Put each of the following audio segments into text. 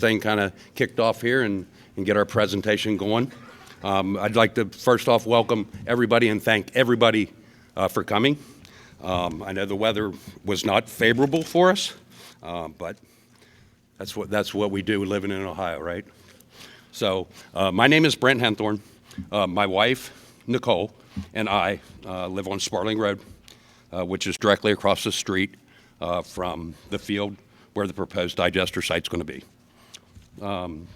thing kind of kicked off here and get our presentation going. I'd like to first off welcome everybody and thank everybody for coming. I know the weather was not favorable for us, but that's what we do living in Ohio, right? So my name is Brent Henthorn. My wife, Nicole, and I live on Sparling Road, which is directly across the street from the field where the proposed digester site is going to be.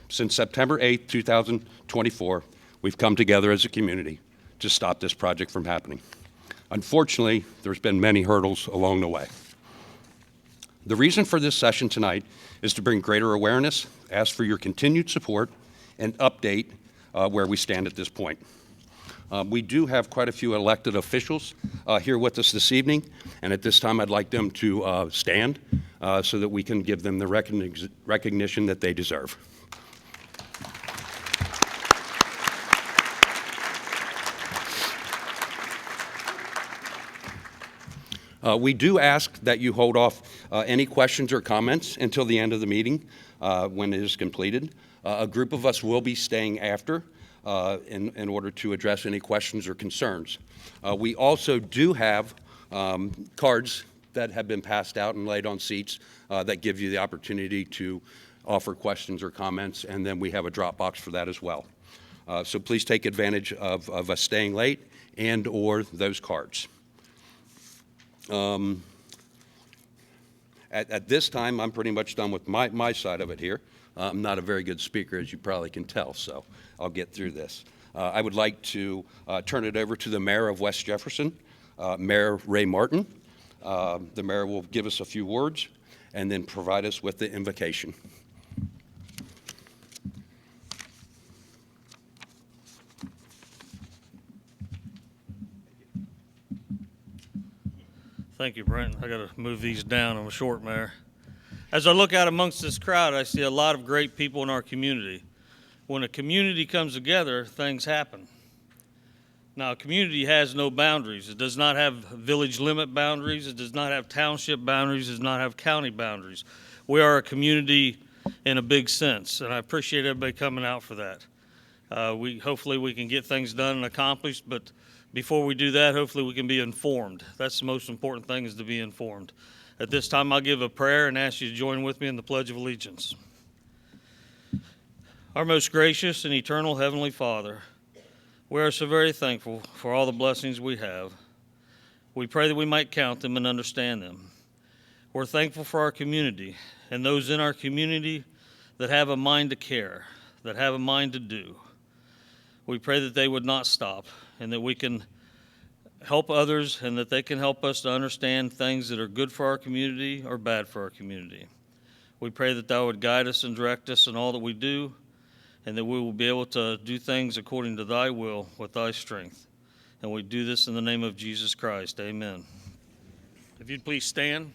Since September 8th, 2024, we've come together as a community to stop this project from happening. Unfortunately, there's been many hurdles along the way. The reason for this session tonight is to bring greater awareness, ask for your continued support, and update where we stand at this point. We do have quite a few elected officials here with us this evening, and at this time I'd like them to stand so that we can give them the recognition that they deserve. We do ask that you hold off any questions or comments until the end of the meeting when it is completed. A group of us will be staying after in order to address any questions or concerns. We also do have cards that have been passed out and laid on seats that give you the opportunity to offer questions or comments, and then we have a drop box for that as well. So please take advantage of us staying late and or those cards. At this time, I'm pretty much done with my side of it here. I'm not a very good speaker, as you probably can tell, so I'll get through this. I would like to turn it over to the mayor of West Jefferson, Mayor Ray Martin. The mayor will give us a few words and then provide us with the invocation. Thank you, Brent. I got to move these down. I'm a short mayor. As I look out amongst this crowd, I see a lot of great people in our community. When a community comes together, things happen. Now, a community has no boundaries. It does not have village limit boundaries. It does not have township boundaries. It does not have county boundaries. We are a community in a big sense, and I appreciate everybody coming out for that. Hopefully we can get things done and accomplished, but before we do that, hopefully we can be informed. That's the most important thing, is to be informed. At this time, I'll give a prayer and ask you to join with me in the Pledge of Allegiance. Our most gracious and eternal Heavenly Father, we are so very thankful for all the blessings we have. We pray that we might count them and understand them. We're thankful for our community and those in our community that have a mind to care, that have a mind to do. We pray that they would not stop and that we can help others and that they can help us to understand things that are good for our community or bad for our community. We pray that Thou would guide us and direct us in all that we do, and that we will be able to do things according to Thy will with Thy strength. And we do this in the name of Jesus Christ. Amen. If you'd please stand.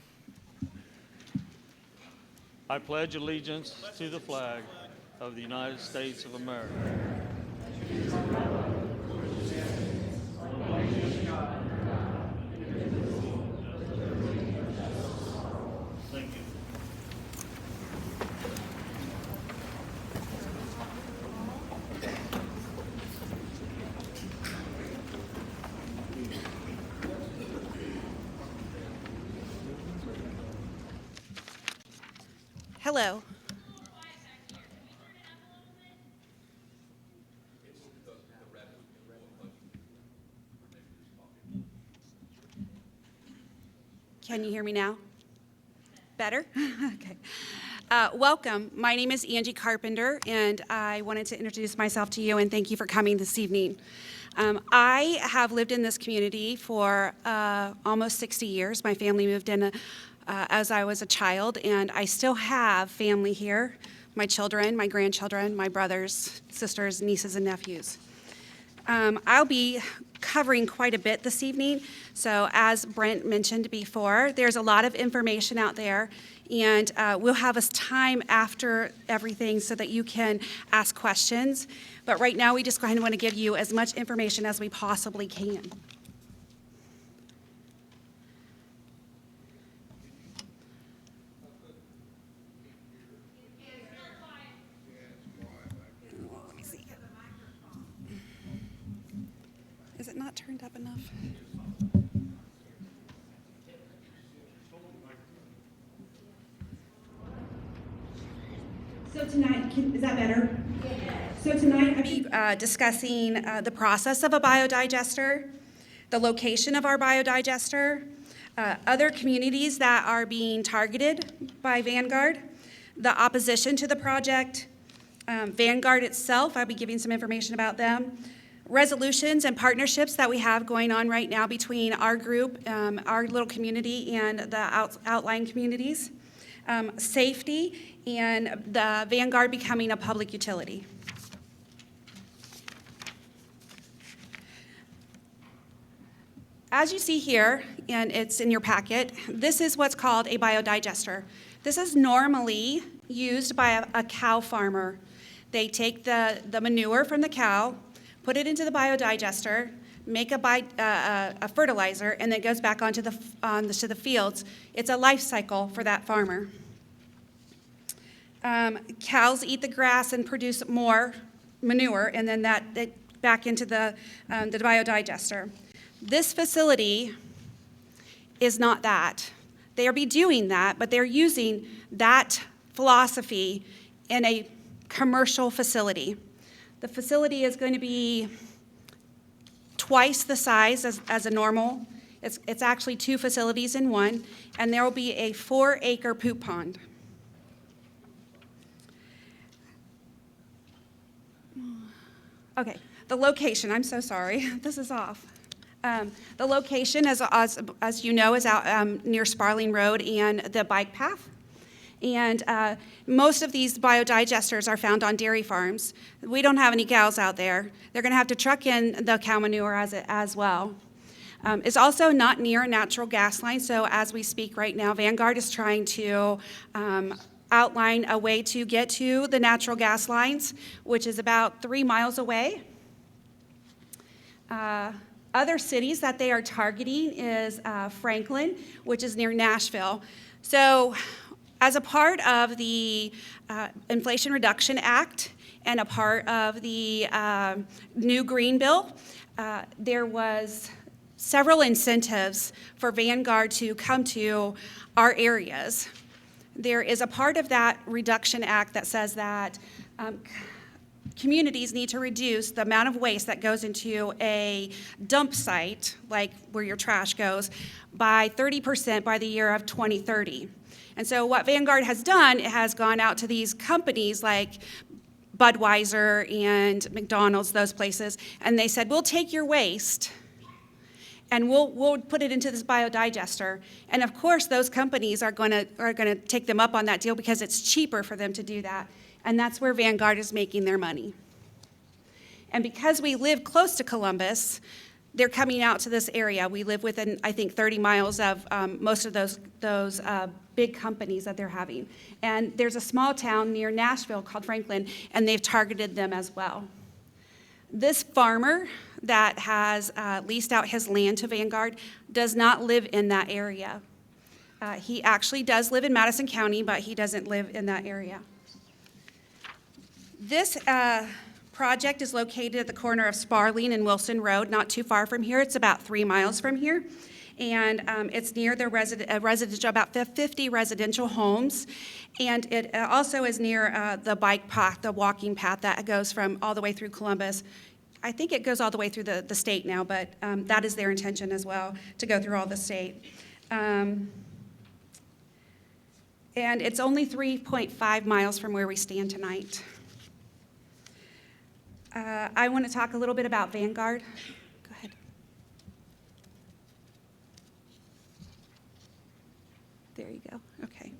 I pledge allegiance to the flag of the United States of America. Thank you. Hello. Can you hear me now? Better? Okay. Welcome. My name is Angie Carpenter, and I wanted to introduce myself to you and thank you for coming this evening. I have lived in this community for almost 60 years. My family moved in as I was a child, and I still have family here, my children, my grandchildren, my brothers, sisters, nieces, and nephews. I'll be covering quite a bit this evening. So as Brent mentioned before, there's a lot of information out there, and we'll have a time after everything so that you can ask questions. But right now, we just kind of want to give you as much information as we possibly can. not turned up enough. So tonight, is that better? So tonight, I'll be discussing the process of a biodigester, the location of our biodigester, other communities that are being targeted by Vanguard, the opposition to the project, Vanguard itself, I'll be giving some information about them, resolutions and partnerships that we have going on right now between our group, our little community, and the outlying communities, safety, and the Vanguard becoming a public utility. As you see here, and it's in your packet, this is what's called a biodigester. This is normally used by a cow farmer. They take the manure from the cow, put it into the biodigester, make a fertilizer, and then it goes back to the fields. It's a life cycle for that farmer. Cows eat the grass and produce more manure, and then that back into the biodigester. This facility is not that. They'll be doing that, but they're using that philosophy in a commercial facility. The facility is going to be twice the size as a normal. It's actually 2 facilities in one, and there will be a 4-acre poop pond. Okay, the location, I'm so sorry, this is off. The location, as you know, is out near Sparling Road and the bike path. And most of these biodigesters are found on dairy farms. We don't have any cows out there. They're going to have to truck in the cow manure as well. It's also not near a natural gas line, so as we speak right now, Vanguard is trying to outline a way to get to the natural gas lines, which is about 3 miles away. Other cities that they are targeting is Franklin, which is near Nashville. So as a part of the Inflation Reduction Act and a part of the new Green Bill, there was several incentives for Vanguard to come to our areas. There is a part of that Reduction Act that says that communities need to reduce the amount of waste that goes into a dump site, like where your trash goes, by 30% by the year of 2030. And so what Vanguard has done, it has gone out to these companies like Budweiser and McDonald's, those places, and they said, we'll take your waste and we'll put it into this biodigester. And of course, those companies are going to take them up on that deal because it's cheaper for them to do that. And that's where Vanguard is making their money. And because we live close to Columbus, they're coming out to this area. We live within, I think, 30 miles of most of those big companies that they're having. And there's a small town near Nashville called Franklin, and they've targeted them as well. This farmer that has leased out his land to Vanguard does not live in that area. He actually does live in Madison County, but he doesn't live in that area. This project is located at the corner of Sparling and Wilson Road, not too far from here. It's about 3 miles from here. And it's near the residential, about 50 residential homes. And it also is near the bike path, the walking path that goes from all the way through Columbus. I think it goes all the way through the state now, but that is their intention as well, to go through all the state. And it's only 3.5 miles from where we stand tonight. I want to talk a little bit about Vanguard. Go ahead. There you go. Okay.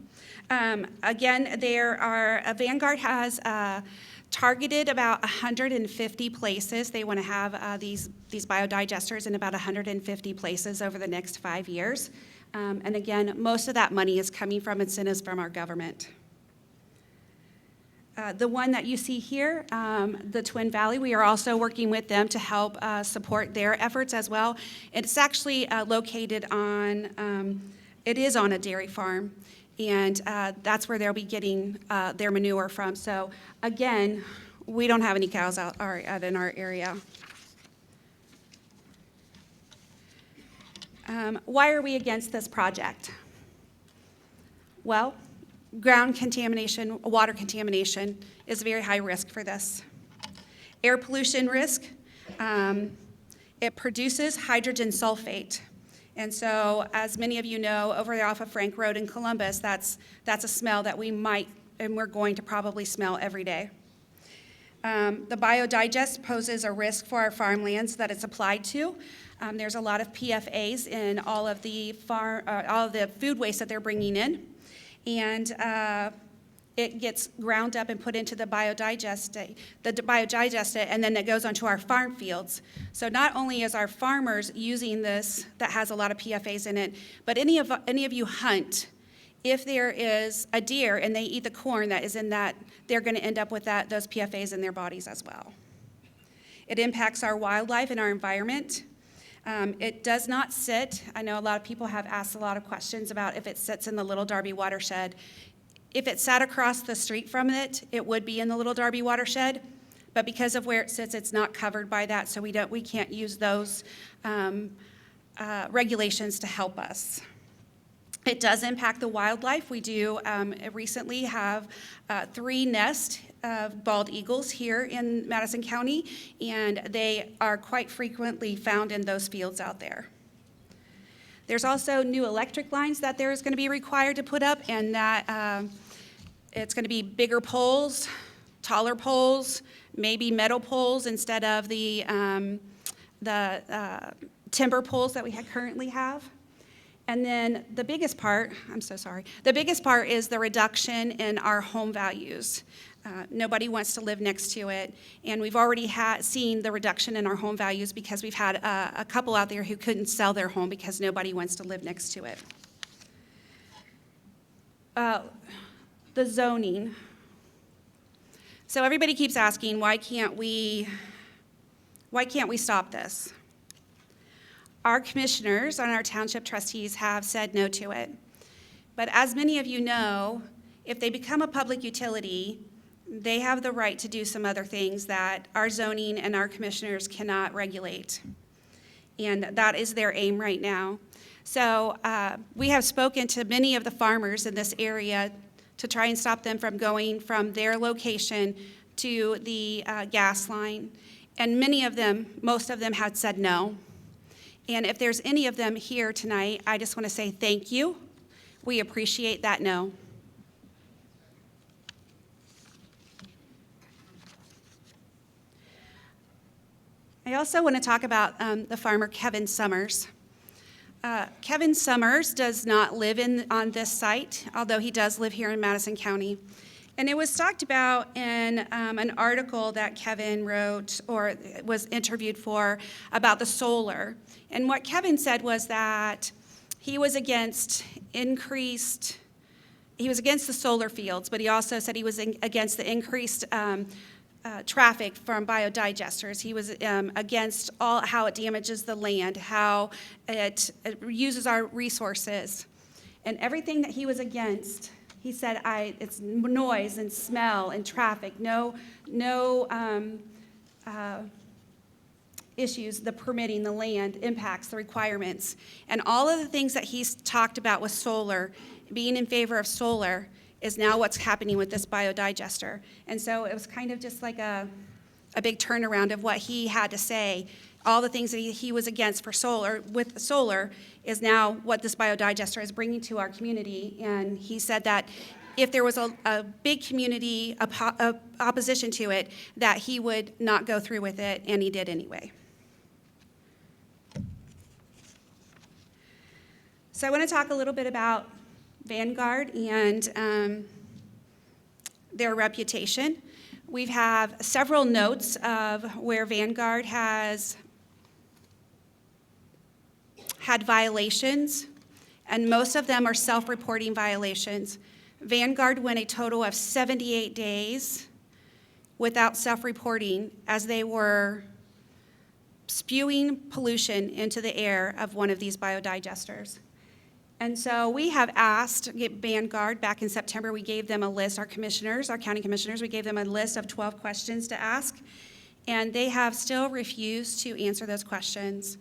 Again, Vanguard has targeted about 150 places. They want to have these biodigesters in about 150 places over the next 5 years. And again, most of that money is coming from incentives from our government. The one that you see here, the Twin Valley, we are also working with them to help support their efforts as well. It's actually located on, it is on a dairy farm, and that's where they'll be getting their manure from. So again, we don't have any cows out in our area. Why are we against this project? Well, ground contamination, water contamination is a very high risk for this. Air pollution risk, it produces hydrogen sulfate. And so, as many of you know, over there off of Frank Road in Columbus, that's a smell that we're going to probably smell every day. The biodigest poses a risk for our farmlands that it's applied to. There's a lot of PFAs in all of the food waste that they're bringing in, and it gets ground up and put into the biodigester, and then it goes onto our farm fields. So not only is our farmers using this that has a lot of PFAs in it, but any of you hunt. If there is a deer and they eat the corn that is in that, they're going to end up with those PFAs in their bodies as well. It impacts our wildlife and our environment. It does not sit. I know a lot of people have asked a lot of questions about if it sits in the Little Darby watershed. If it sat across the street from it, it would be in the Little Darby watershed. But because of where it sits, it's not covered by that, so we can't use those regulations to help us. It does impact the wildlife. We do recently have 3 nests of bald eagles here in Madison County, and they are quite frequently found in those fields out there. There's also new electric lines that there's going to be required to put up, and that it's going to be bigger poles, taller poles, maybe metal poles instead of the timber poles that we currently have. And then the biggest part is the reduction in our home values. Nobody wants to live next to it, and we've already seen the reduction in our home values because we've had a couple out there who couldn't sell their home because nobody wants to live next to it. The zoning. So everybody keeps asking, why can't we stop this? Our commissioners and our township trustees have said no to it. But as many of you know, if they become a public utility, they have the right to do some other things that our zoning and our commissioners cannot regulate. And that is their aim right now. So we have spoken to many of the farmers in this area to try and stop them from going from their location to the gas line. And most of them had said no. And if there's any of them here tonight, I just want to say thank you. We appreciate that no. I also want to talk about the farmer Kevin Summers. Kevin Summers does not live on this site, although he does live here in Madison County. And it was talked about in an article that Kevin wrote or was interviewed for about the solar. And what Kevin said was that he was against the solar fields, but he also said he was against the increased traffic from biodigesters. He was against how it damages the land, how it uses our resources. And everything that he was against, he said, it's noise and smell and traffic, no issues, the permitting, the land, impacts, the requirements. And all of the things that he's talked about with solar, being in favor of solar, is now what's happening with this biodigester. And so it was kind of just like a big turnaround of what he had to say. All the things that he was against for solar, with solar, is now what this biodigester is bringing to our community. And he said that if there was a big community opposition to it, that he would not go through with it, and he did anyway. So I want to talk a little bit about Vanguard and their reputation. We have several notes of where Vanguard has had violations, and most of them are self-reporting violations. Vanguard went a total of 78 days without self-reporting as they were spewing pollution into the air of one of these biodigesters. And so we have asked Vanguard, back in September, we gave them a list, our county commissioners, we gave them a list of 12 questions to ask, and they have still refused to answer those questions.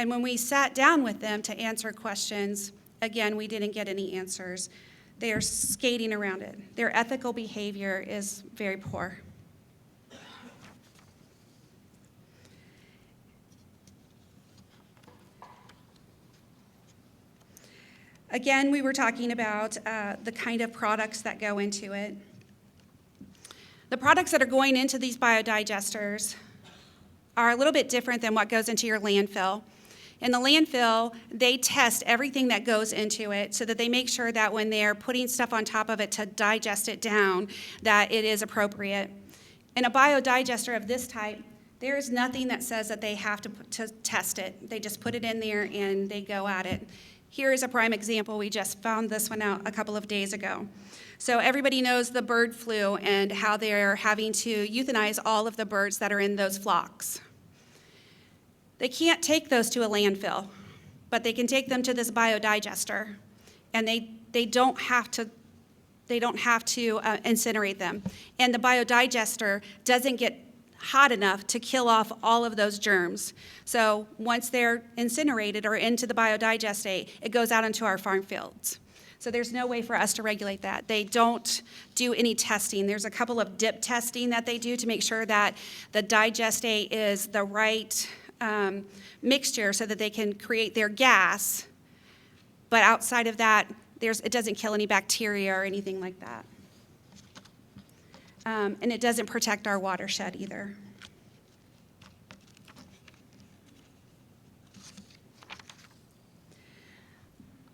And when we sat down with them to answer questions, again, we didn't get any answers. They are skating around it. Their ethical behavior is very poor. Again, we were talking about the kind of products that go into it. The products that are going into these biodigesters are a little bit different than what goes into your landfill. In the landfill, they test everything that goes into it so that they make sure that when they're putting stuff on top of it to digest it down, that it is appropriate. In a biodigester of this type, there is nothing that says that they have to test it. They just put it in there and they go at it. Here is a prime example. We just found this one out a couple of days ago. So everybody knows the bird flu and how they're having to euthanize all of the birds that are in those flocks. They can't take those to a landfill, but they can take them to this biodigester, and they don't have to incinerate them. And the biodigester doesn't get hot enough to kill off all of those germs. So once they're incinerated or into the biodigestate, it goes out into our farm fields. So there's no way for us to regulate that. They don't do any testing. There's a couple of dip testing that they do to make sure that the digestate is the right mixture so that they can create their gas. But outside of that, it doesn't kill any bacteria or anything like that. And it doesn't protect our watershed either.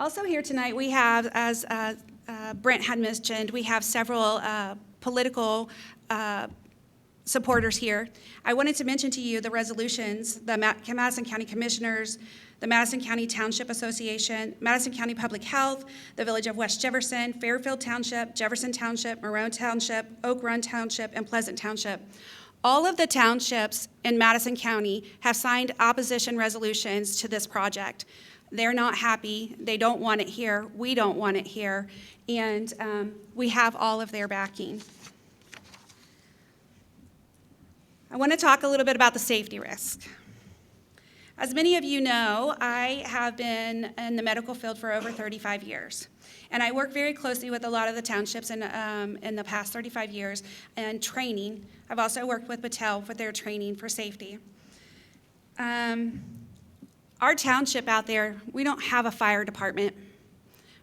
Also here tonight, we have, as Brent had mentioned, we have several political supporters here. I wanted to mention to you the resolutions, the Madison County Commissioners, the Madison County Township Association, Madison County Public Health, the Village of West Jefferson, Fairfield Township, Jefferson Township, Marone Township, Oak Run Township, and Pleasant Township. All of the townships in Madison County have signed opposition resolutions to this project. They're not happy. They don't want it here. We don't want it here. And we have all of their backing. I want to talk a little bit about the safety risk. As many of you know, I have been in the medical field for over 35 years. And I work very closely with a lot of the townships in the past 35 years and training. I've also worked with Battelle with their training for safety. Our township out there, we don't have a fire department.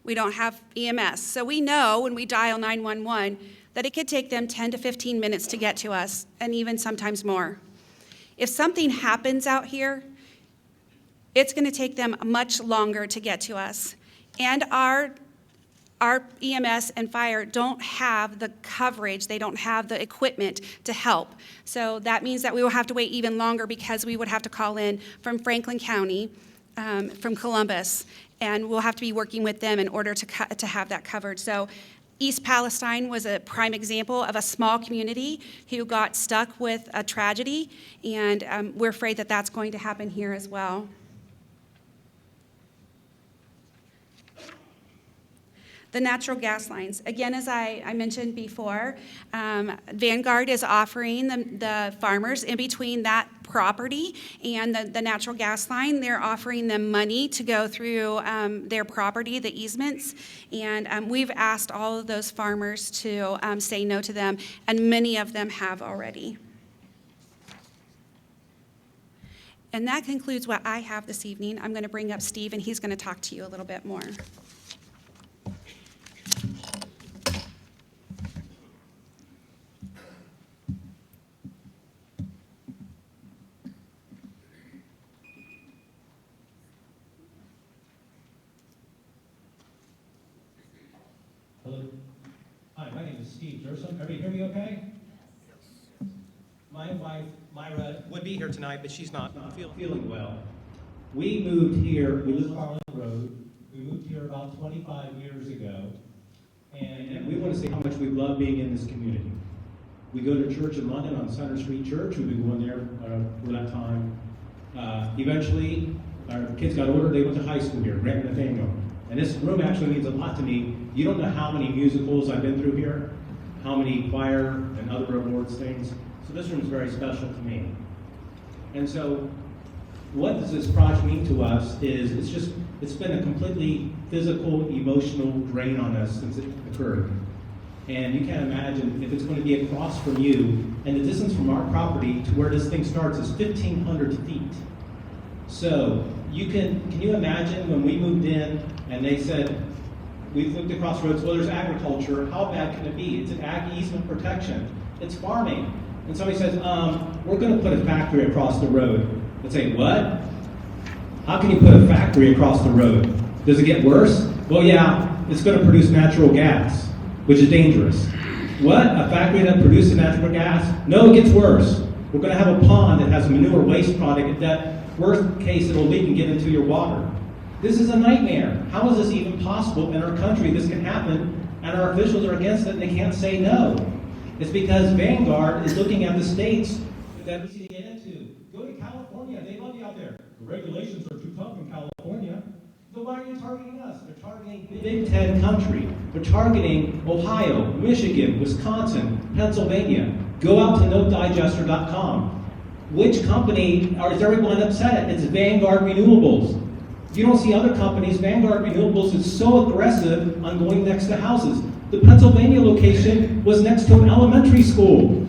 We don't have EMS. So we know when we dial 911 that it could take them 10 to 15 minutes to get to us, and even sometimes more. If something happens out here, it's going to take them much longer to get to us. And our EMS and fire don't have the coverage, they don't have the equipment to help. So that means that we will have to wait even longer because we would have to call in from Franklin County, from Columbus, and we'll have to be working with them in order to have that covered. So East Palestine was a prime example of a small community who got stuck with a tragedy, and we're afraid that that's going to happen here as well. The natural gas lines. Again, as I mentioned before, Vanguard is offering the farmers in between that property and the natural gas line, they're offering them money to go through their property, the easements, and we've asked all of those farmers to say no to them, and many of them have already. And that concludes what I have this evening. I'm going to bring up Steve, and he's going to talk to you a little bit more. Hello. Hi, my name is Steve Gerson. Everybody hear me okay? My wife, Myra, would be here tonight, but she's not feeling well. We moved here, we live on Harlan Road. We moved here about 25 years ago. And we want to say how much we love being in this community. We go to church in London on Center Street Church. We've been going there for that time. Eventually, our kids got older. They went to high school here, Grant and Nathaniel. And this room actually means a lot to me. You don't know how many musicals I've been through here, how many choir and other awards things. So this room is very special to me. And so what does this project mean to us is it's been a completely physical, emotional drain on us since it occurred. And you can't imagine if it's going to be across from you, and the distance from our property to where this thing starts is 1,500 feet. So can you imagine when we moved in and they said, we looked across roads, well, there's agriculture, how bad can it be? It's an ag easement protection, it's farming. And somebody says, we're going to put a factory across the road. I'd say, what? How can you put a factory across the road? Does it get worse? Well, yeah, it's going to produce natural gas, which is dangerous. What? A factory that produces natural gas? No, it gets worse. We're going to have a pond that has a manure waste product that, worst case, it'll leak and get into your water. This is a nightmare. How is this even possible in our country? This can happen, and our officials are against it, and they can't say no. It's because Vanguard is looking at the states that we need to get into. Go to California. They love you out there. The regulations are too tough in California. So why are you targeting us? They're targeting Big Ten country. They're targeting Ohio, Michigan, Wisconsin, Pennsylvania. Go out to notedigester.com. Which company is everyone upset at? It's Vanguard Renewables. You don't see other companies. Vanguard Renewables is so aggressive on going next to houses. The Pennsylvania location was next to an elementary school.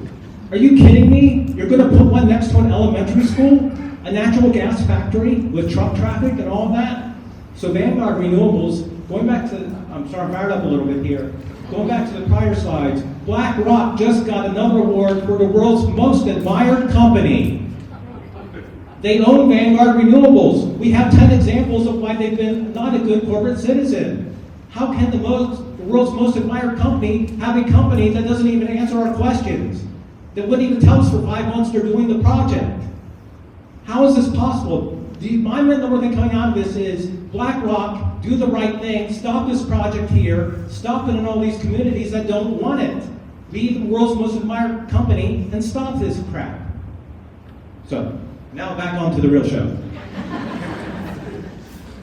Are you kidding me? You're going to put one next to an elementary school? A natural gas factory with truck traffic and all of that? So Vanguard Renewables, going back to, I'm sorry, I'm fired up a little bit here. Going back to the prior slides, BlackRock just got another award for the world's most admired company. They own Vanguard Renewables. We have 10 examples of why they've been not a good corporate citizen. How can the world's most admired company have a company that doesn't even answer our questions? That wouldn't even tell us for 5 months they're doing the project? How is this possible? My number thing coming out of this is BlackRock, do the right thing, stop this project here, stop it in all these communities that don't want it. Be the world's most admired company and stop this crap. So, now back on to the real show.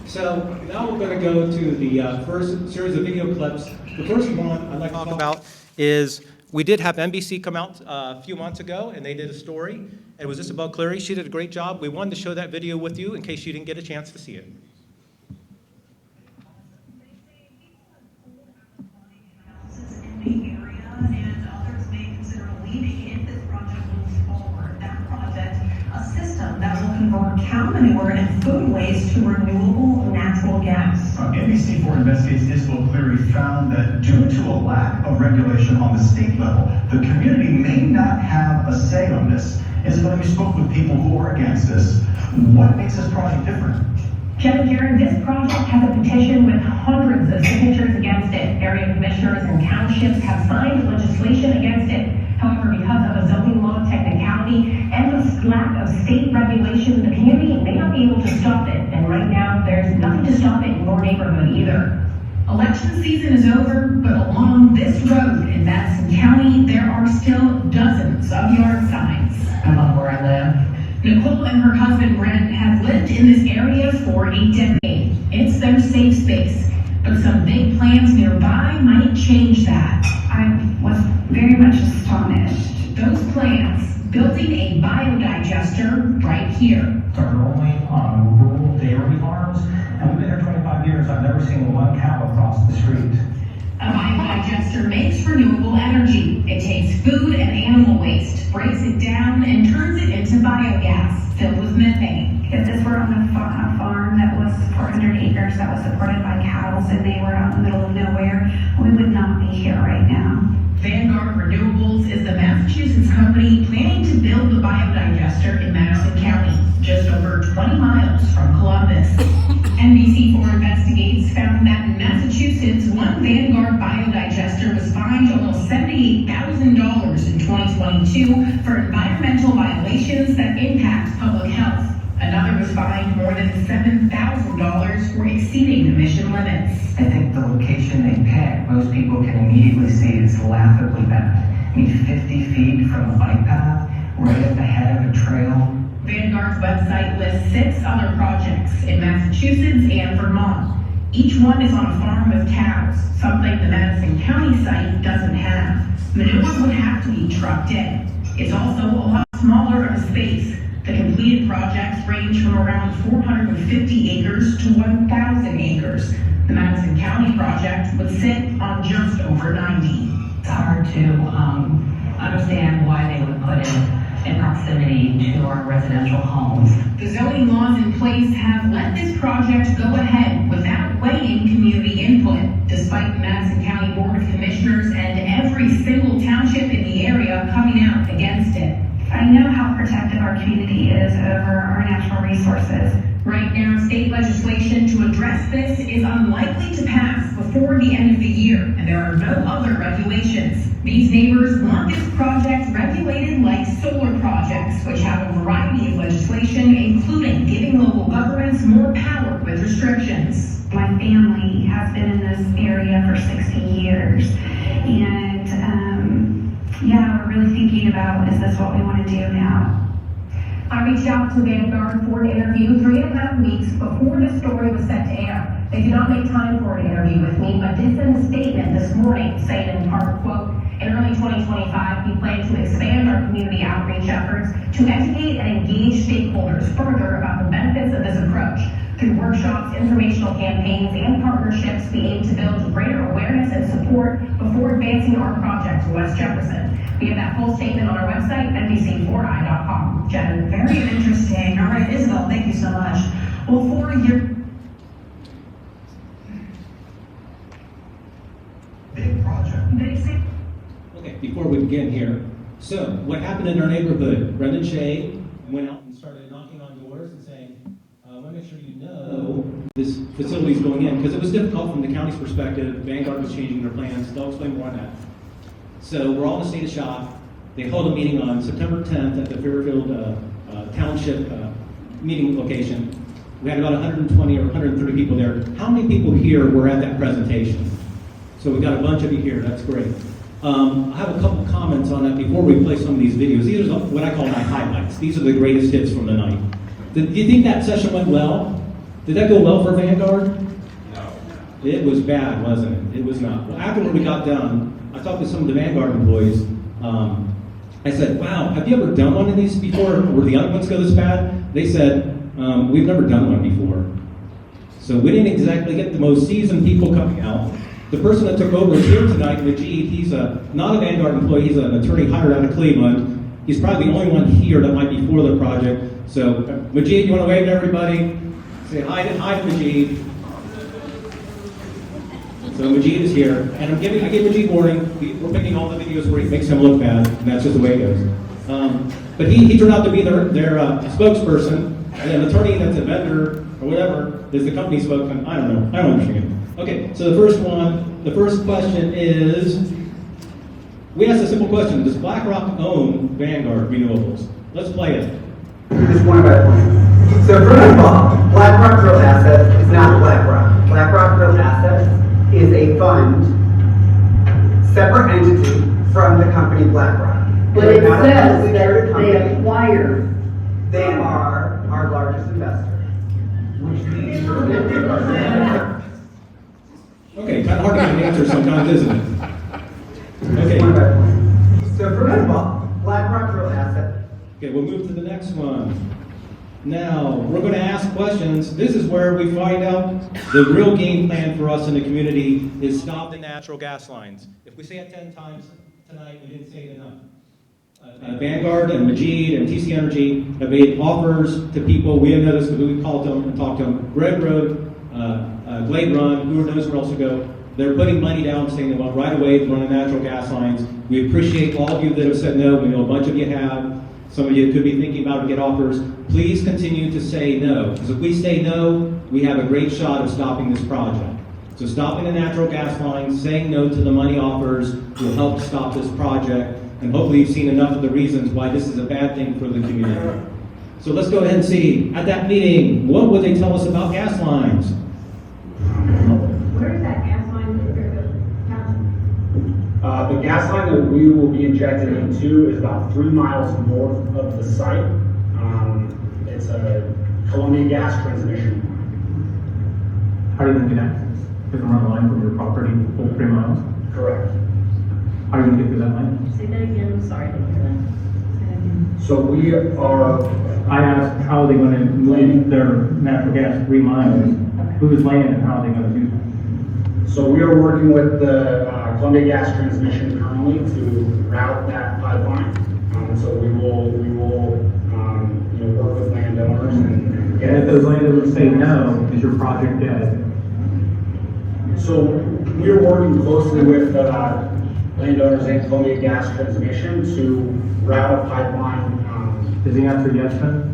So now we're going to go to the first series of video clips. The first one I'd like to talk about is we did have NBC come out a few months ago, and they did a story. It was just about Clary. She did a great job. We wanted to show that video with you in case you didn't get a chance to see it. That will convert cow manure and food waste to renewable natural gas. NBC4 investigates Isabel Cleary found that due to a lack of regulation on the state level, the community may not have a say on this. Isabel, you spoke with people who are against this. What makes this project different? Kevin Karen, this project has a petition with hundreds of signatures against it. Area commissioners and townships have signed legislation against it. However, because of a zoning law technicality and the lack of state regulation, the community may not be able to stop it. And right now, there's nothing to stop it in your neighborhood either. Election season is over, but along this road in Madison County, there are still dozens of yard signs. I love where I live. Nicole and her husband Brent have lived in this area for a decade. It's their safe space, but some big plans nearby might change that. I was very much astonished. Those plans, building a biodigester right here. Started only on rural dairy farms, and we've been here 25 years. I've never seen one cow across the street. A biodigester makes renewable energy. It takes food and animal waste, breaks it down, and turns it into biogas filled with methane. If this were on a farm that was 400 acres that was supported by cows and they were out in the middle of nowhere, we would not be here right now. Vanguard Renewables is the Massachusetts company planning to build the biodigester in Madison County, just over 20 miles from Columbus. NBC4 Investigates found that in Massachusetts, one Vanguard biodigester was fined almost $78,000 in 2022 for environmental violations that impact public health. Another was fined more than $7,000 for exceeding emission limits. I think the location they picked, most people can immediately see it's laughably bad. I mean, 50 feet from a bike path, right at the head of a trail. Vanguard's website lists 6 other projects in Massachusetts and Vermont. Each one is on a farm with cows, something the Madison County site doesn't have. Manure would have to be trucked in. It's also a lot smaller of a space. The complete completed projects range from around 450 acres to 1,000 acres. The Madison County project would sit on just over 90. It's hard to understand why they would put it in proximity to our residential homes. The zoning laws in place have let this project go ahead without weighing community input, despite the Madison County Board of Commissioners and every single township in the area coming out against it. I know how protective our community is over our natural resources. Right now, state legislation to address this is unlikely to pass before the end of the year, and there are no other regulations. These neighbors want this project regulated like solar projects, which have a variety of legislation, including giving local governments more power with restrictions. My family has been in this area for 60 years, and yeah, we're really thinking about, is this what we want to do now? I reached out to Vanguard for an interview 3.5 weeks before the story was set to air. They did not make time for an interview with me, but did send a statement this morning saying in part, quote, in early 2025, we plan to expand our community outreach efforts to educate and engage stakeholders further about the benefits of this approach. Through workshops, informational campaigns, and partnerships, we aim to build greater awareness and support before advancing our project to West Jefferson. We have that full statement on our website, NBC4i.com. Jen. Very interesting. All right, Isabel, thank you so much. Well, for a year. Big project. Okay, before we begin here, so what happened in our neighborhood? Brendan Shea went out and started knocking on doors and saying, I want to make sure you know this facility is going in, because it was difficult from the county's perspective. Vanguard was changing their plans. They'll explain more on that. So we're all in a state of shock. They held a meeting on September 10th at the Fairfield Township meeting location. We had about 120 or 130 people there. How many people here were at that presentation? So we got a bunch of you here. That's great. I have a couple comments on that before we play some of these videos. These are what I call my highlights. These are the greatest hits from the night. Do you think that session went well? Did that go well for Vanguard? No. It was bad, wasn't it? It was not. Well, after we got done, I talked to some of the Vanguard employees. I said, wow, have you ever done one of these before? Where the other ones go this bad? They said, we've never done one before. So we didn't exactly get the most seasoned people coming out. The person that took over is here tonight, Majid. He's not a Vanguard employee. He's an attorney hired out of Cleveland. He's probably the only one here that might be for the project. So, Majid, you want to wave to everybody? Say hi to Majid. So Majid is here, and I gave Majid warning. We're picking all the videos where he makes him look bad, and that's just the way it goes. But he turned out to be their spokesperson, and an attorney that's a vendor or whatever is the company spokesman. I don't know. I don't understand. Okay, so the first question is, we asked a simple question: does BlackRock own Vanguard Renewables? Let's play it. Just one by one. So first of all, BlackRock Real Assets is not BlackRock. BlackRock Real Assets is a fund, separate entity from the company BlackRock. But it says that they acquire. They are our largest investor. Okay, kind of hard to get an answer sometimes, isn't it? Okay. One by one. So first of all, BlackRock Real Assets. Okay, we'll move to the next one. Now, we're going to ask questions. This is where we find out the real game plan for us in the community is stop the natural gas lines. If we say it 10 times tonight, we didn't say it enough. Vanguard and Majid and TC Energy have made offers to people. We have noticed because we called them and talked to them. Greg Road, Glade Run, who knows where else to go. They're putting money down, saying they want right away to run the natural gas lines. We appreciate all of you that have said no. We know a bunch of you have. Some of you could be thinking about to get offers. Please continue to say no, because if we say no, we have a great shot of stopping this project. So stopping the natural gas lines, saying no to the money offers will help stop this project, and hopefully you've seen enough of the reasons why this is a bad thing for the community. So let's go ahead and see, at that meeting, what would they tell us about gas lines? Where is that gas line in Fairfield Township? The gas line that we will be injected into is about 3 miles north of the site. It's a Columbia gas transmission line. How are you going to get access? You can run a line from your property full 3 miles? Correct. How are you going to get through that line? Say that again, I'm sorry, I didn't hear that. Say that again. So we are I asked how are they going to move their natural gas 3 miles? Whose land and how are they going to do that? So we are working with the Columbia Gas Transmission currently to route that pipeline. So we will work with landowners and get. And if those landowners say no, is your project dead? So we are working closely with landowners and Columbia Gas Transmission to route a pipeline. Is the answer yes then?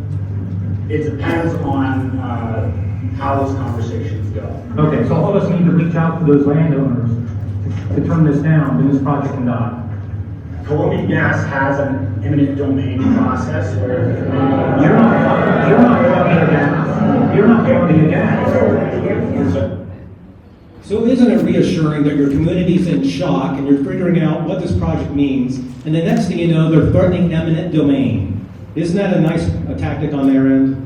It depends on how those conversations go. Okay, so all of us need to reach out to those landowners to turn this down, then this project can die. Columbia Gas has an eminent domain process where You're not Columbia Gas. You're not Columbia Gas. So isn't it reassuring that your community's in shock and you're figuring out what this project means, and the next thing you know, they're threatening eminent domain? Isn't that a nice tactic on their end?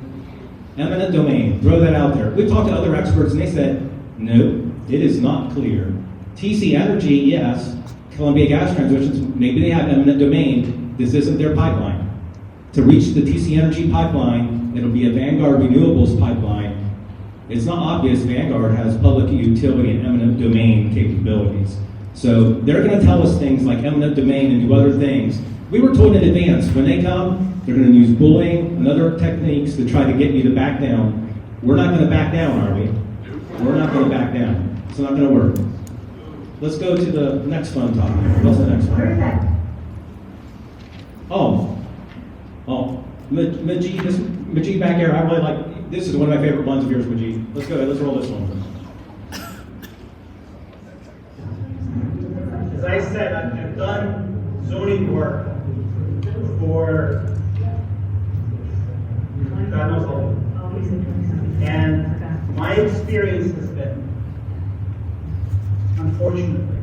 Eminent domain, throw that out there. We've talked to other experts and they said, no, it is not clear. TC Energy, yes. Columbia Gas Transmission, maybe they have eminent domain. This isn't their pipeline. To reach the TC Energy pipeline, it'll be a Vanguard Renewables pipeline. It's not obvious Vanguard has public utility and eminent domain capabilities. So they're going to tell us things like eminent domain and do other things. We were told in advance, when they come, they're going to use bullying and other techniques to try to get you to back down. We're not going to back down, are we? We're not going to back down. It's not going to work. Let's go to the next fun topic. What's the next one? Where is that? Oh, Majid back here. I really like. This is one of my favorite ones of yours, Majid. Let's go ahead. Let's roll this one. As I said, I've done zoning work for God knows how long. And my experience has been, unfortunately,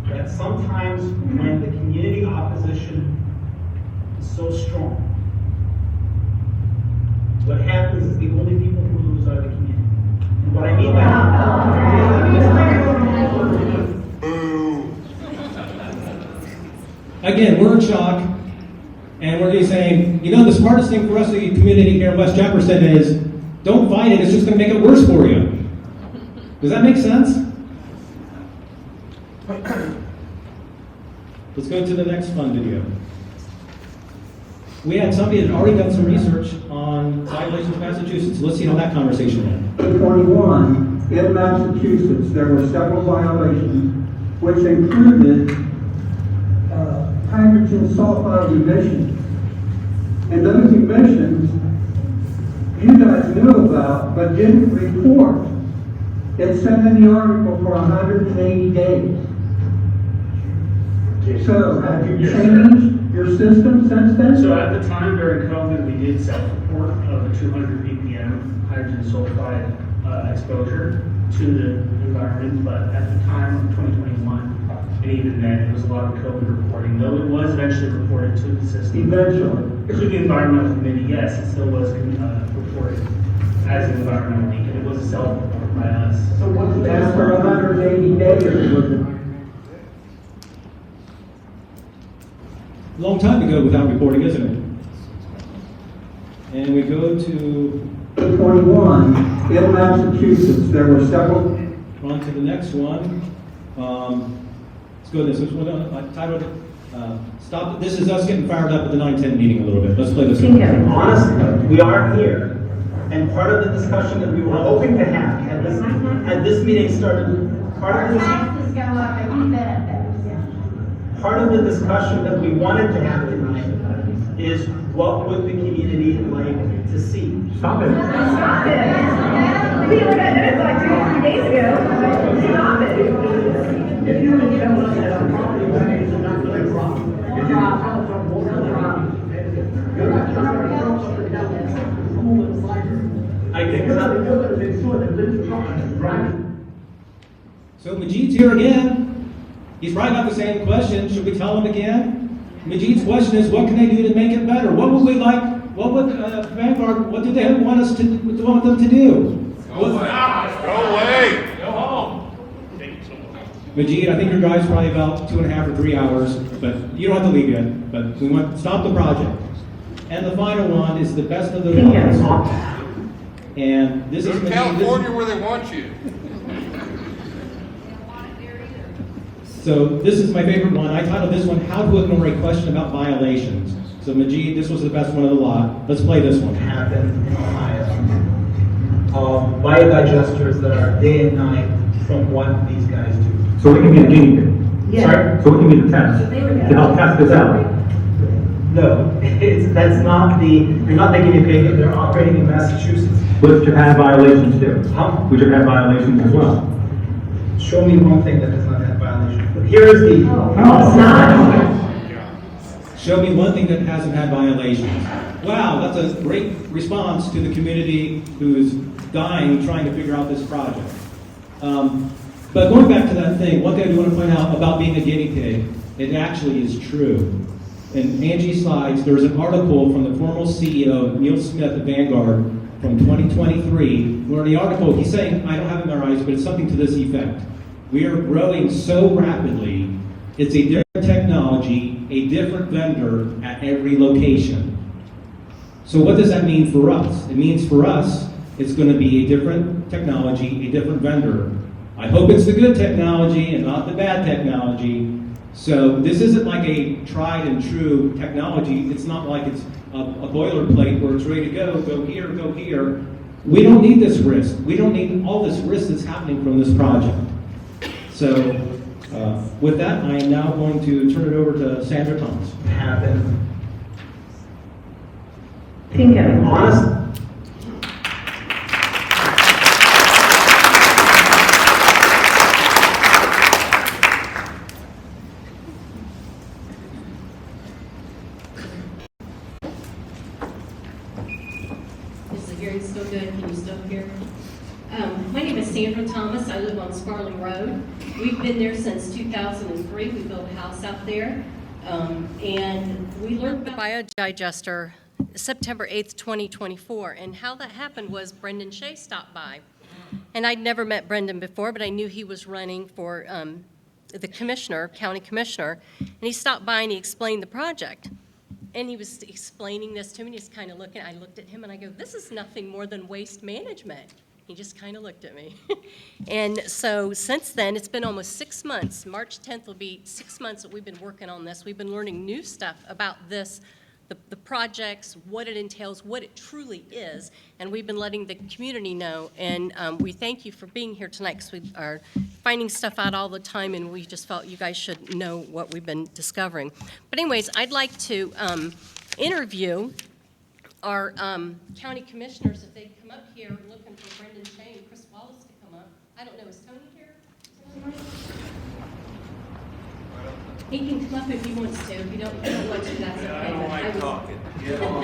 that sometimes when the community opposition is so strong, what happens is the only people who lose are the community. And what I mean by that, Again, we're in shock, and we're just saying, the smartest thing for us, the community here in West Jefferson, is don't fight it. It's just going to make it worse for you. Does that make sense? Let's go to the next fun video. We had somebody that had already done some research on violations of Massachusetts. Let's see how that conversation went. 21, in Massachusetts, there were several violations which included hydrogen sulfide emissions. And those emissions you guys knew about but didn't report. It said in the article for 180 days. So have you changed your system since then? So at the time during COVID, we did self-report of the 200 ppm hydrogen sulfide exposure to the environment, but at the time of 2021, and even then, it was a lot of COVID reporting, though it was eventually reported to the system. Eventually. To the environmental committee, yes, it still was reported as an environmental leak, and it was a self-report by us. So what's the for 180 days? Long time ago without reporting, isn't it? And we go to 21, in Massachusetts, there were several. on to the next one. Let's go to this. Which one? I titled it. Stop. This is us getting fired up at the 9/10 meeting a little bit. Let's play this one. honestly, we are here, and part of the discussion that we were hoping to have had this meeting started, part of the discussion that we wanted to have tonight is what would the community like to see? Stop it. Stop it. We were gonna do it like 2 or 3 days ago. Stop it. If you would show us that our property values are not going to drop. If your house on water drop. I think So Majid's here again. He's right about the same question. Should we tell him again? Majid's question is, what can they do to make it better? What would we like? What would Vanguard? What do they want us to want them to do? Go away. Go home. Majid, I think your drive's probably about 2.5 or 3 hours, but you don't have to leave yet. But we want to stop the project. And the final one is the best of the ones. And this is Go to California where they want you. So this is my favorite one. I titled this one, How to Ignore a Question About Violations. So Majid, this was the best one of the lot. Let's play this one. Happen in Ohio. Biodigesters that are day and night from what these guys do. So we can be the guinea pig. Yeah. Sorry? So we can be the test to help test this out. No, that's not you're not the guinea pig, they're operating in Massachusetts. Which have had violations too. Huh? Which have had violations as well. Show me one thing that has not had violations. But here is the. Show me one thing that hasn't had violations. Wow, that's a great response to the community who's dying trying to figure out this project. But going back to that thing, one thing I do want to point out about being a guinea pig, it actually is true. In Angie's slides, there's an article from the former CEO, Neil Smith at Vanguard, from 2023, where in the article, he's saying, I don't have it memorized, but it's something to this effect. We are growing so rapidly, it's a different technology, a different vendor at every location. So what does that mean for us? It means for us, it's going to be a different technology, a different vendor. I hope it's the good technology and not the bad technology. So this isn't like a tried and true technology. It's not like it's a boilerplate where it's ready to go here, go here. We don't need this risk. We don't need all this risk that's happening from this project. So with that, I am now going to turn it over to Sandra Thomas. Happen. Honest. Is the hearing still good? Can you still hear? My name is Sandra Thomas. I live on Sparling Road. We've been there since 2003. We built a house out there. And we learned about Biodigester September 8th, 2024. And how that happened was Brendan Shea stopped by. And I'd never met Brendan before, but I knew he was running for the commissioner, county commissioner. And he stopped by and he explained the project. And he was explaining this to me, and he's kind of looking, I looked at him and I go, this is nothing more than waste management. He just kind of looked at me. And so since then, it's been almost 6 months. March 10th will be 6 months that we've been working on this. We've been learning new stuff about this, the projects, what it entails, what it truly is, and we've been letting the community know. And we thank you for being here tonight because we are finding stuff out all the time, and we just felt you guys should know what we've been discovering. But anyways, I'd like to interview our county commissioners if they'd come up here looking for Brendan Shea and Chris Wallace to come up. I don't know, is Tony here? He can come up if he wants to. If you don't want to, that's okay. I don't like talking. Get on.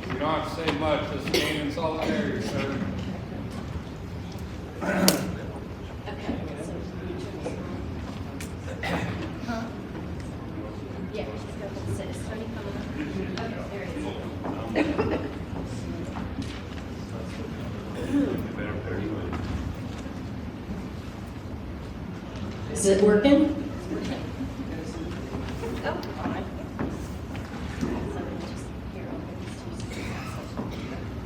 You don't have to say much. Just stand in solidarity, sir. Yeah, is Tony coming up? Okay, there he is. Is it working? Oh, all right.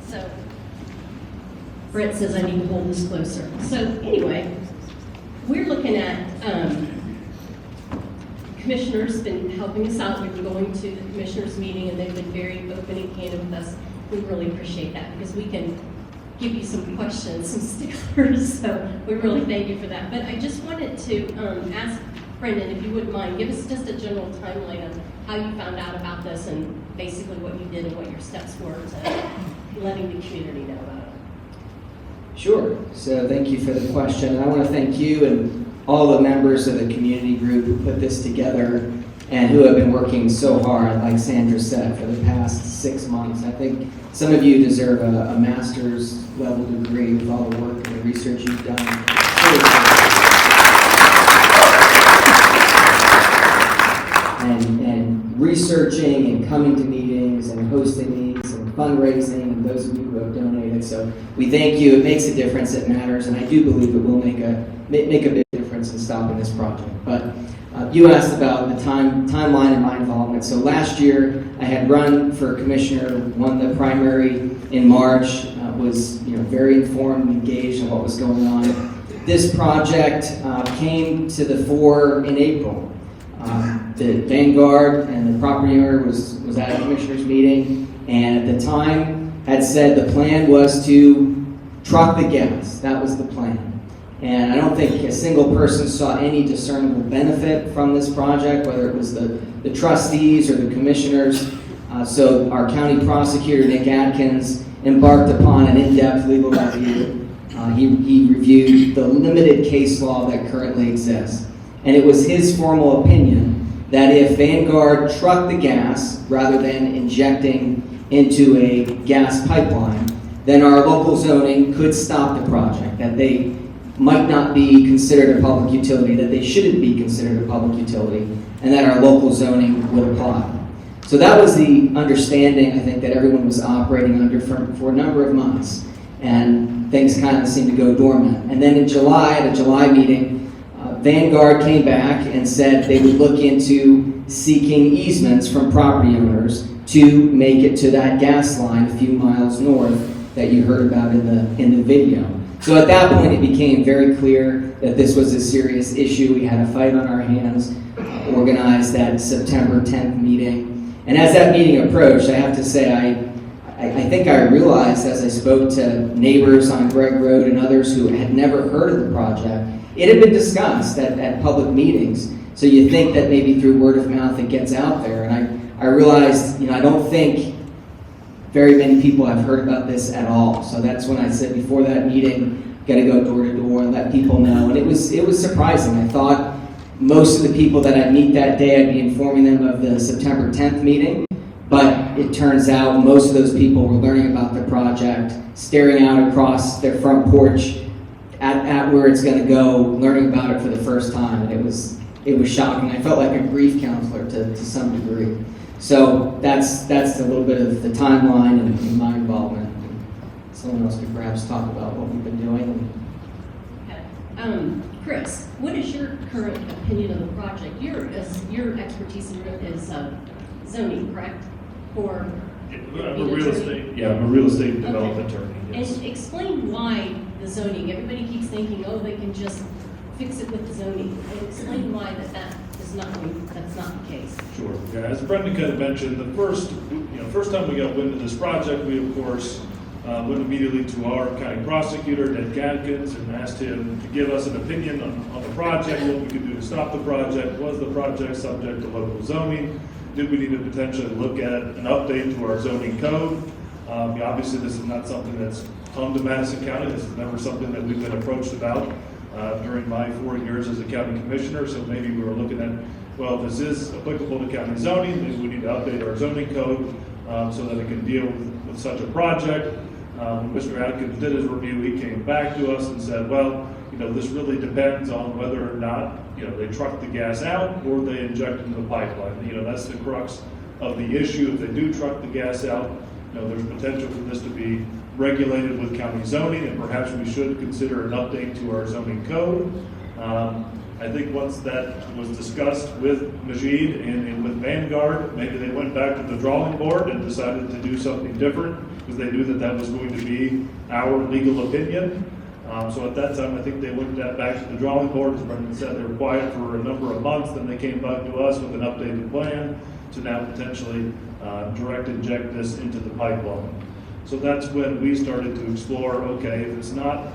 So, Brett says I need to hold this closer. So anyway, we're looking at, commissioners been helping us out. We've been going to the commissioners meeting and they've been very open and candid with us. We really appreciate that because we can give you some questions, some sticklers, so we really thank you for that. But I just wanted to ask Brendan, if you wouldn't mind, give us just a general timeline of how you found out about this and basically what you did and what your steps were to letting the community know about it. Sure. So thank you for the question. And I want to thank you and all the members of the community group who put this together and who have been working so hard, like Sandra said, for the past 6 months. I think some of you deserve a master's level degree with all the work and the research you've done. And researching and coming to meetings and hosting these and fundraising and those of you who have donated. So we thank you. It makes a difference. It matters. And I do believe it will make a big difference difference in stopping this project. But you asked about the timeline and my involvement. So last year, I had run for commissioner, won the primary in March, was very informed and engaged in what was going on. This project came to the fore in April. The Vanguard and the property owner was at a commissioner's meeting, and at the time had said the plan was to truck the gas. That was the plan. And I don't think a single person saw any discernible benefit from this project, whether it was the trustees or the commissioners. So our county prosecutor, Nick Atkins, embarked upon an in-depth legal review. He reviewed the limited case law that currently exists. And it was his formal opinion that if Vanguard trucked the gas rather than injecting into a gas pipeline, then our local zoning could stop the project, that they might not be considered a public utility, that they shouldn't be considered a public utility, and that our local zoning would apply. So that was the understanding, I think, that everyone was operating under for a number of months, and things kind of seemed to go dormant. And then in July, at a July meeting, Vanguard came back and said they would look into seeking easements from property owners to make it to that gas line a few miles north that you heard about in the video. So at that point, it became very clear that this was a serious issue. We had a fight on our hands, organized that September 10th meeting. And as that meeting approached, I have to say, I think I realized as I spoke to neighbors on Gregg Road and others who had never heard of the project, it had been discussed at public meetings. So you think that maybe through word of mouth it gets out there. And I realized, I don't think very many people have heard about this at all. So that's when I said before that meeting, got to go door to door and let people know. And it was surprising. I thought most of the people that I'd meet that day, I'd be informing them of the September 10th meeting. But it turns out most of those people were learning about the project, staring out across their front porch at where it's going to go, learning about it for the first time. And it was shocking. I felt like a grief counselor to some degree. So that's a little bit of the timeline and my involvement. Someone else could perhaps talk about what we've been doing. Chris, what is your current opinion of the project? Your expertise is zoning, correct? For I'm a real estate. Yeah, I'm a real estate development attorney. Yes. And explain why the zoning. Everybody keeps thinking, oh, they can just fix it with the zoning. And explain why that's not the case. Sure. Yeah, as Brendan kind of mentioned, the first time we got wind of this project, we of course went immediately to our county prosecutor, Nick Atkins, and asked him to give us an opinion on the project, what we could do to stop the project. Was the project subject to local zoning? Did we need to potentially look at an update to our zoning code? Obviously, this is not something that's come to Madison County. This is never something that we've been approached about during my 4 years as a county commissioner. So maybe we were looking at, well, if this is applicable to county zoning, maybe we need to update our zoning code so that it can deal with such a project. When Mr. Atkins did his review, he came back to us and said, well, this really depends on whether or not, they truck the gas out or they inject into the pipeline. That's the crux of the issue. If they do truck the gas out, there's potential for this to be regulated with county zoning, and perhaps we should consider an update to our zoning code. I think once that was discussed with Majid and with Vanguard, maybe they went back to the drawing board and decided to do something different because they knew that was going to be our legal opinion. So at that time, I think they went back to the drawing board. As Brendan said, they were quiet for a number of months. Then they came back to us with an updated plan to now potentially direct inject this into the pipeline. So that's when we started to explore, okay, if it's not,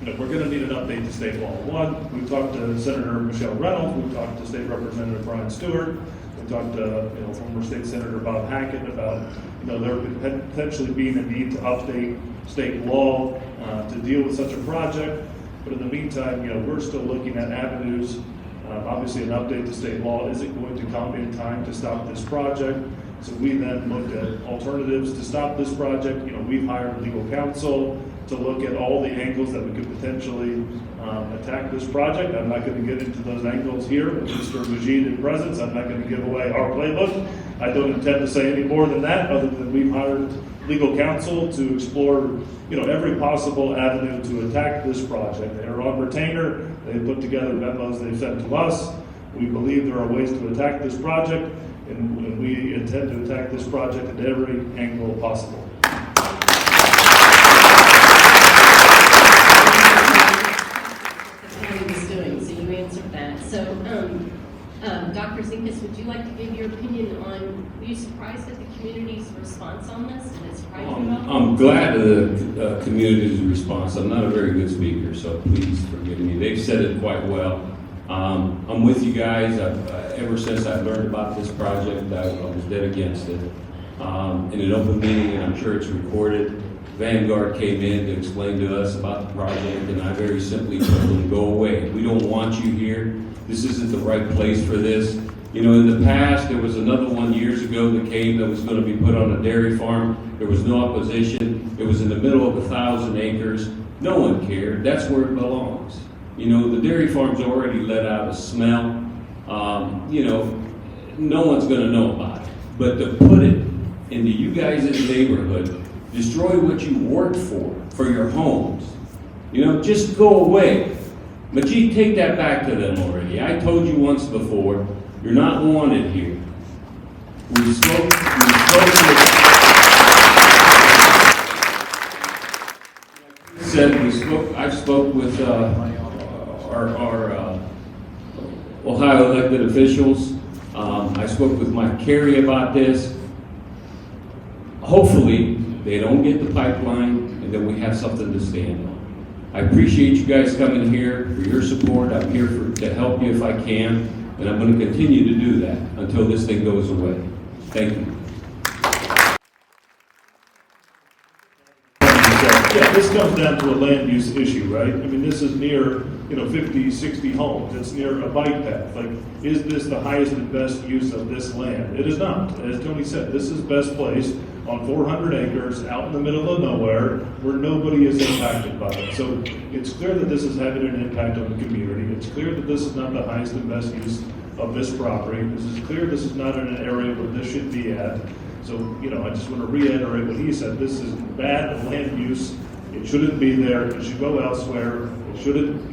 we're going to need an update to state law. One, we talked to Senator Michelle Reynolds, we talked to State Representative Brian Stewart, we talked to former State Senator Bob Hackett about there potentially being a need to update state law to deal with such a project. But in the meantime, we're still looking at avenues. Obviously, an update to state law isn't going to come in time to stop this project. So we then looked at alternatives to stop this project. We've hired legal counsel to look at all the angles that we could potentially attack this project. I'm not going to get into those angles here with Mr. Majid in presence. I'm not going to give away our playbook. I don't intend to say any more than that, other than we've hired legal counsel to explore, every possible avenue to attack this project. They are on retainer. They put together memos they've sent to us. We believe there are ways to attack this project, and we intend to attack this project at every angle possible. So you answered that. So, Dr. Zinkas, would you like to give your opinion on, were you surprised at the community's response on this? Did it surprise you at all? I'm glad of the community's response. I'm not a very good speaker, so please forgive me. They've said it quite well. I'm with you guys. Ever since I learned about this project, I was dead against it. In an open meeting, and I'm sure it's recorded, Vanguard came in to explain to us about the project, and I very simply told them, go away. We don't want you here. This isn't the right place for this. In the past, there was another one years ago that came that was going to be put on a dairy farm. There was no opposition. It was in the middle of 1,000 acres. No one cared. That's where it belongs. The dairy farm's already let out a smell. No one's going to know about it. But to put it into you guys' neighborhood, destroy what you worked for your homes. Just go away. Majid, take that back to them already. I told you once before, you're not wanted here. I spoke with our Ohio elected officials. I spoke with Mike Carey about this. Hopefully, they don't get the pipeline, and then we have something to stand on. I appreciate you guys coming here for your support. I'm here to help you if I can, and I'm going to continue to do that until this thing goes away. Thank you. Yeah, this comes down to a land use issue, right? This is near, 50, 60 homes. It's near a bike path. Is this the highest and best use of this land? It is not. As Tony said, this is best place on 400 acres out in the middle of nowhere where nobody is impacted by it. So it's clear that this is having an impact on the community. It's clear that this is not the highest and best use of this property. This is clear this is not in an area where this should be at. So, I just want to reiterate what he said. This is bad land use. It shouldn't be there. It should go elsewhere. It shouldn't,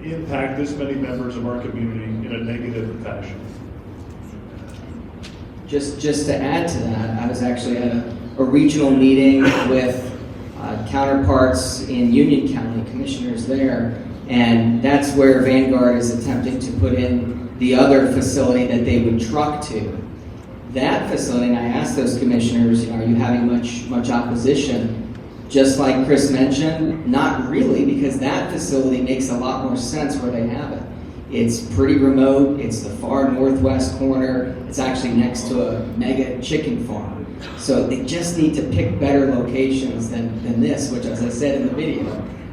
impact this many members of our community in a negative fashion. Just to add to that, I was actually at a regional meeting with counterparts in Union County, commissioners there, and that's where Vanguard is attempting to put in the other facility that they would truck to. That facility, and I asked those commissioners, are you having much opposition? Just like Chris mentioned, not really, because that facility makes a lot more sense where they have it. It's pretty remote. It's the far northwest corner. It's actually next to a mega chicken farm. So they just need to pick better locations than this, which, as I said in the video,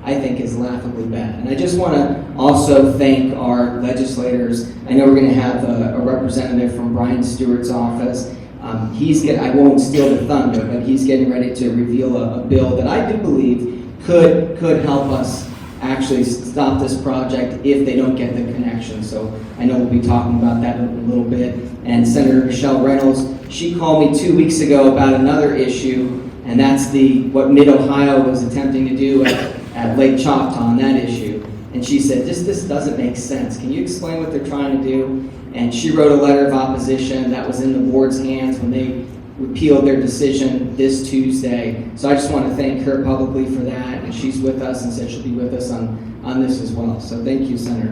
I think is laughably bad. And I just want to also thank our legislators. I know we're going to have a representative from Brian Stewart's office. I won't steal the thunder, but he's getting ready to reveal a bill that I do believe could help us actually stop this project if they don't get the connection. So I know we'll be talking about that in a little bit. And Senator Michelle Reynolds, she called me 2 weeks ago about another issue, and that's what Mid-Ohio was attempting to do at Lake Choctaw on that issue. And she said, this doesn't make sense. Can you explain what they're trying to do? And she wrote a letter of opposition that was in the board's hands when they repealed their decision this Tuesday. So I just want to thank her publicly for that. And she's with us and said she'll be with us on this as well. So thank you, Senator.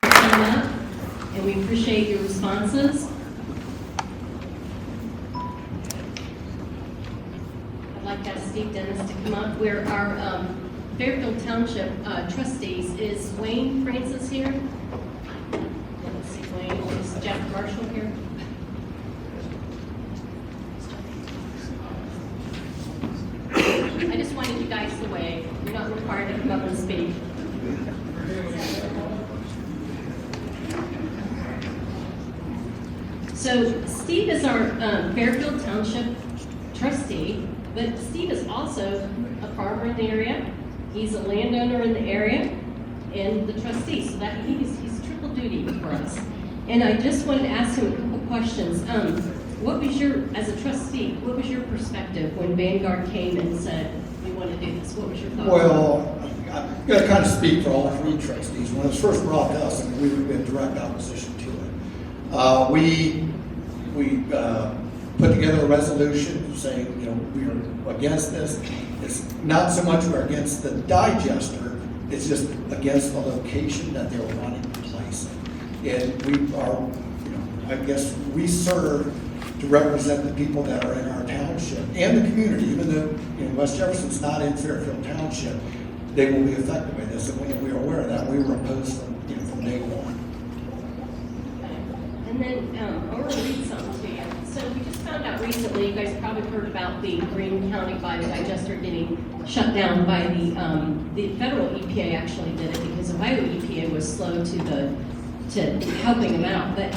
And we appreciate your responses. I'd like to ask Steve Dennis to come up. We're our Fairfield Township trustees. Is Wayne Francis here? Let's see, Wayne. Is Jeff Marshall here? I just wanted you guys to wave. You're not required to come up and speak. So Steve is our Fairfield Township trustee, but Steve is also a farmer in the area. He's a landowner in the area and the trustee, so that he's triple duty for us. And I just wanted to ask him a couple questions. What was as a trustee, what was your perspective when Vanguard came and said, we want to do this? What was your thought? Well, I've got to kind of speak for all three trustees. When it was first brought to us, I mean, we were in direct opposition to it. We put together a resolution saying, you know, we are against this. It's not so much we're against the digester, it's just against the location that they were wanting to place it. And we are, you know, I guess we serve to represent the people that are in our township and the community, even though, you know, West Jefferson's not in Fairfield Township, they will be affected by this, and we are aware of that. We were opposed from, you know, from day one. And then I want to read something to you. So we just found out recently, you guys probably heard about the Greene County Biodigester getting shut down by the federal EPA actually did it because Ohio EPA was slow to helping them out. But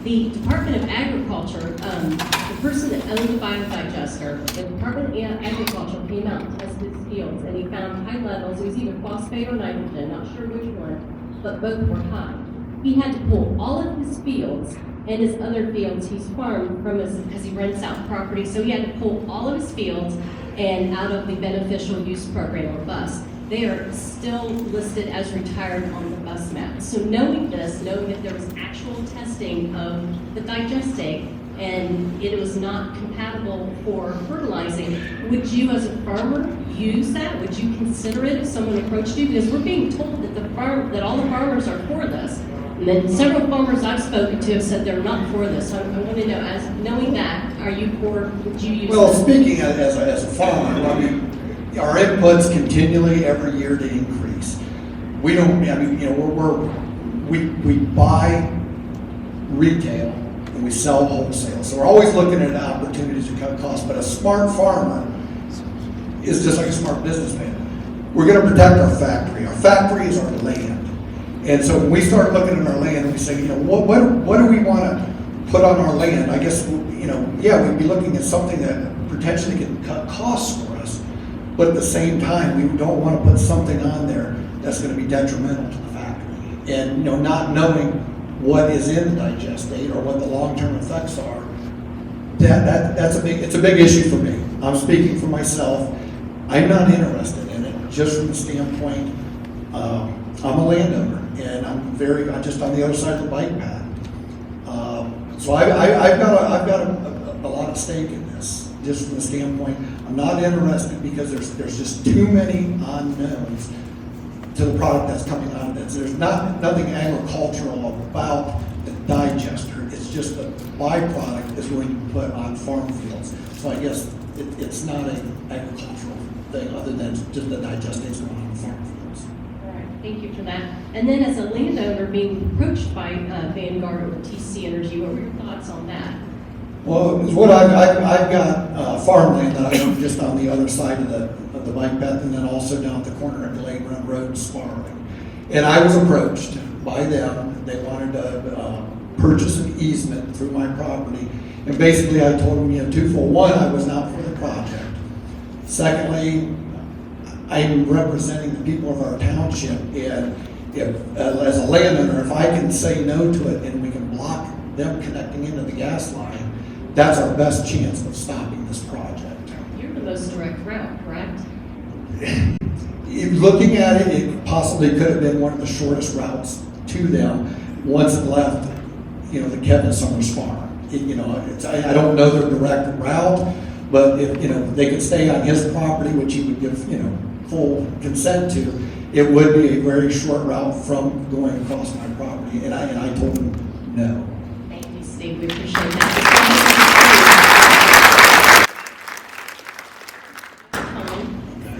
the Department of Agriculture, the person that owned the biodigester, the Department of Agriculture came out and tested his fields, and he found high levels. It was either phosphate or nitrogen, not sure which one, but both were high. He had to pull all of his fields and his other fields he's farmed from his, because he rents out property, so he had to pull all of his fields and out of the beneficial use program or BUS. They are still listed as retired on the BUS map. So knowing this, knowing that there was actual testing of the digestate and it was not compatible for fertilizing, would you as a farmer use that? Would you consider it if someone approached you? Because we're being told that all the farmers are for this. And then several farmers I've spoken to have said they're not for this. So I want to know, as knowing that, are you for, would you use Well, this? speaking as a farmer, I mean, our inputs continually every year to increase. We don't, I mean, you know, we buy retail and we sell wholesale. So we're always looking at opportunities to cut costs, but a smart farmer is just like a smart businessman. We're going to protect our factory. Our factory is our land. And so when we start looking at our land and we say, you know, what do we want to put on our land? I guess, you know, yeah, we'd be looking at something that potentially can cut costs for us. But at the same time, we don't want to put something on there that's going to be detrimental to the factory. And, you know, not knowing what is in the digestate or what the long-term effects are, it's a big issue for me. I'm speaking for myself. I'm not interested in it, just from the standpoint, I'm a landowner, and I'm just on the other side of the bike path. So I've got a lot of stake in this, just from the standpoint, I'm not interested because there's just too many unknowns to the product that's coming out of this. There's nothing agricultural about the digester. It's just the byproduct is going to be put on farm fields. So I guess it's not an agricultural thing other than just the digestate's going on farm fields. All right, thank you for that. And then as a landowner being approached by Vanguard or TC Energy, what were your thoughts on that? Well, it's what I've got farmland that I own just on the other side of the bike path, and then also down at the corner of Glade Run Road in Sparling. And I was approached by them. They wanted to purchase an easement through my property. And basically I told them, you know, twofold. One, I was not for the project. Secondly, I'm representing the people of our township, and if, as a landowner, if I can say no to it and we can block them connecting into the gas line, that's our best chance of stopping this project. You're the most direct route, correct? Looking at it, it possibly could have been one of the shortest routes to them once it left, you know, the Kevin Summers farm. I don't know their direct route, but if, you know, they could stay on his property, which he would give, you know, full consent to, it would be a very short route from going across my property, and I told him no. Thank you, Steve. We appreciate that.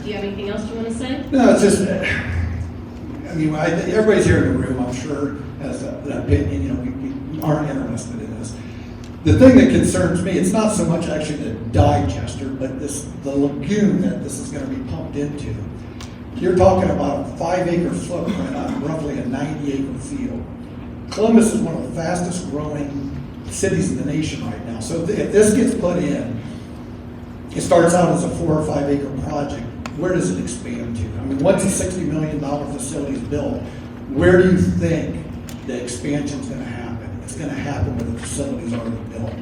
Do you have anything else you want to say? No, it's just, I mean, everybody's here in the room, I'm sure, has an opinion. You know, we aren't interested in this. The thing that concerns me, it's not so much actually the digester, but the lagoon that this is going to be pumped into. You're talking about a 5-acre footprint on roughly a 90-acre field. Columbus is one of the fastest growing cities in the nation right now. So if this gets put in, it starts out as a 4 or 5 acre project. Where does it expand to? I mean, once a $60 million facility is built, where do you think the expansion is going to happen? is going to happen when the facility's already built.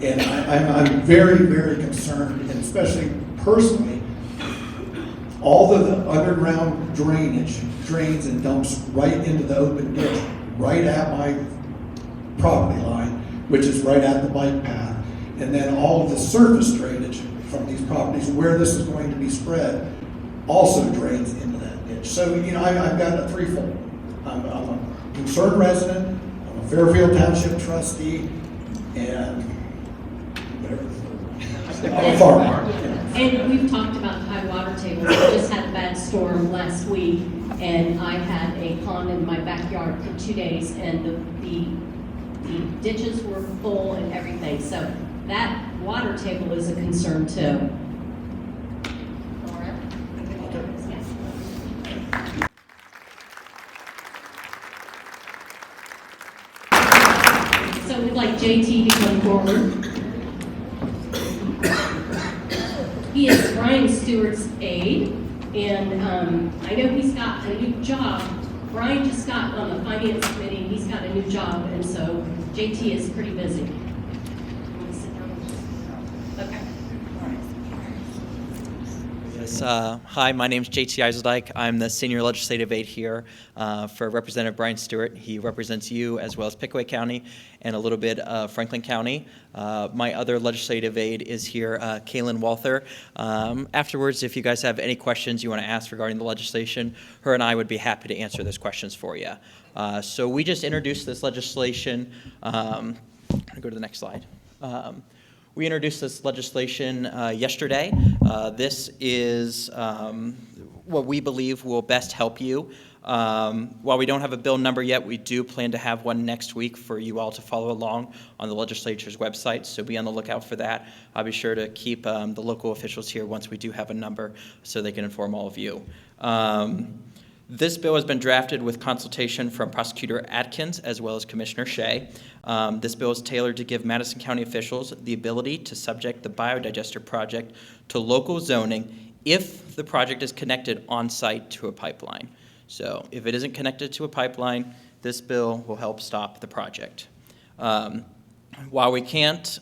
And I'm very, very concerned, and especially personally, all of the underground drainage drains and dumps right into the open ditch, right at my property line, which is right at the bike path. And then all of the surface drainage from these properties where this is going to be spread also drains into that ditch. So, I've got a threefold. I'm a concerned resident, I'm a Fairfield Township trustee, and I'm a farmer. And we've talked about high water tables. We just had a bad storm last week, and I had a pond in my backyard for 2 days, and the ditches were full and everything. So that water table is a concern too. Laura? So we'd like JT to come forward. He is Brian Stewart's aide, and I know he's got a new job. Brian just got on the finance committee, and he's got a new job, and so JT is pretty busy. You want to sit down? Okay. Yes, hi, my name is JT Eiseldike. I'm the senior legislative aide here for Representative Brian Stewart. He represents you as well as Pickaway County and a little bit of Franklin County. My other legislative aide is here, Kaylin Walther. Afterwards, if you guys have any questions you want to ask regarding the legislation, her and I would be happy to answer those questions for you. So we just introduced this legislation. Go to the next slide. We introduced this legislation yesterday. This is what we believe will best help you. While we don't have a bill number yet, we do plan to have one next week for you all to follow along on the legislature's website, so be on the lookout for that. I'll be sure to keep the local officials here once we do have a number so they can inform all of you. This bill has been drafted with consultation from Prosecutor Atkins as well as Commissioner Shea. This bill is tailored to give Madison County officials the ability to subject the Biodigester project to local zoning if the project is connected on-site to a pipeline. So if it isn't connected to a pipeline, this bill will help stop the project. While we can't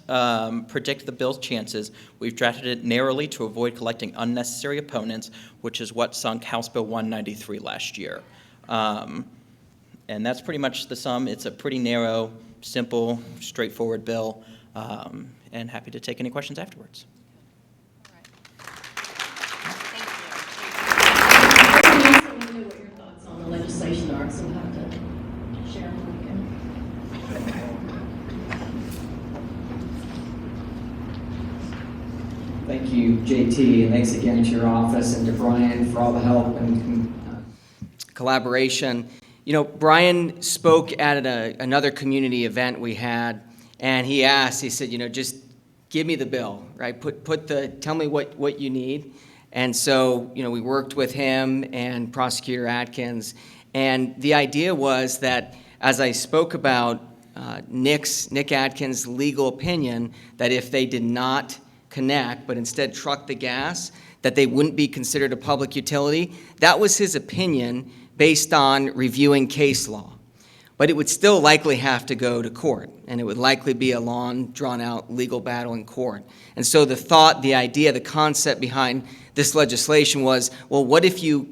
predict the bill's chances, we've drafted it narrowly to avoid collecting unnecessary opponents, which is what sunk House Bill 193 last year. And that's pretty much the sum. It's a pretty narrow, simple, straightforward bill, and happy to take any questions afterwards. On the legislation are, so we'll have to share them again. Thank you, JT, and thanks again to your office and to Brian for all the help and collaboration. Brian spoke at another community event we had, and he said, just give me the bill, right? Tell me what you need. And so, we worked with him and Prosecutor Atkins, and the idea was that as I spoke about Nick Atkins' legal opinion, that if they did not connect, but instead truck the gas, that they wouldn't be considered a public utility. That was his opinion based on reviewing case law. But it would still likely have to go to court, and it would likely be a long, drawn-out legal battle in court. And so the idea, the concept behind this legislation was, well, what if you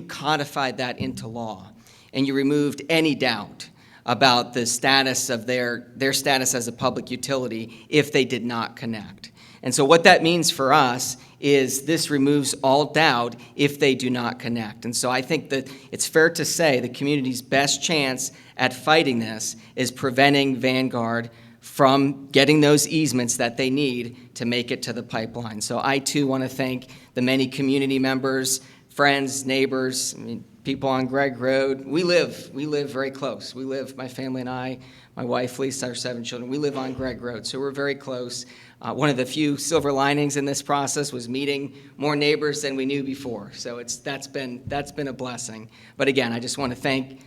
codified that into law, and you removed any doubt about the status of their status as a public utility if they did not connect? And so what that means for us is this removes all doubt if they do not connect. And so I think that it's fair to say the community's best chance at fighting this is preventing Vanguard from getting those easements that they need to make it to the pipeline. So I too want to thank the many community members, friends, neighbors, people on Gregg Road. We live very close. My family and I, my wife Lisa, our 7 children, we live on Gregg Road, so we're very close. One of the few silver linings in this process was meeting more neighbors than we knew before. So that's been a blessing. But again, I just want to thank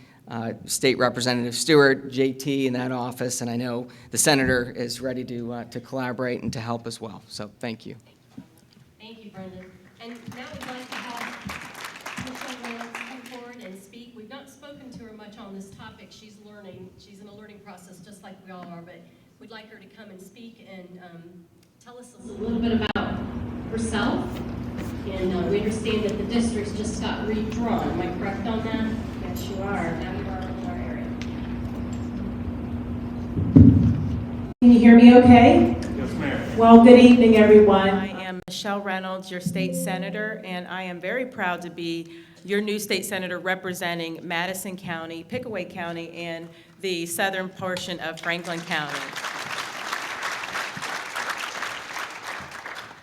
State Representative Stewart, JT in that office, and I know the Senator is ready to collaborate and to help as well. So thank you. Thank you, Brendan. And now we'd like to have Michelle Lance come forward and speak. We've not spoken to her much on this topic. She's learning. She's in a learning process just like we all are, but we'd like her to come and speak and tell us a little bit about herself. And we understand that the districts just got redrawn. Am I correct on that? Yes, you are. Now you are in our area. Can you hear me okay? Yes, ma'am. Well, good evening, everyone. I am Michelle Reynolds, your state senator, and I am very proud to be your new state senator representing Madison County, Pickaway County, and the southern portion of Franklin County.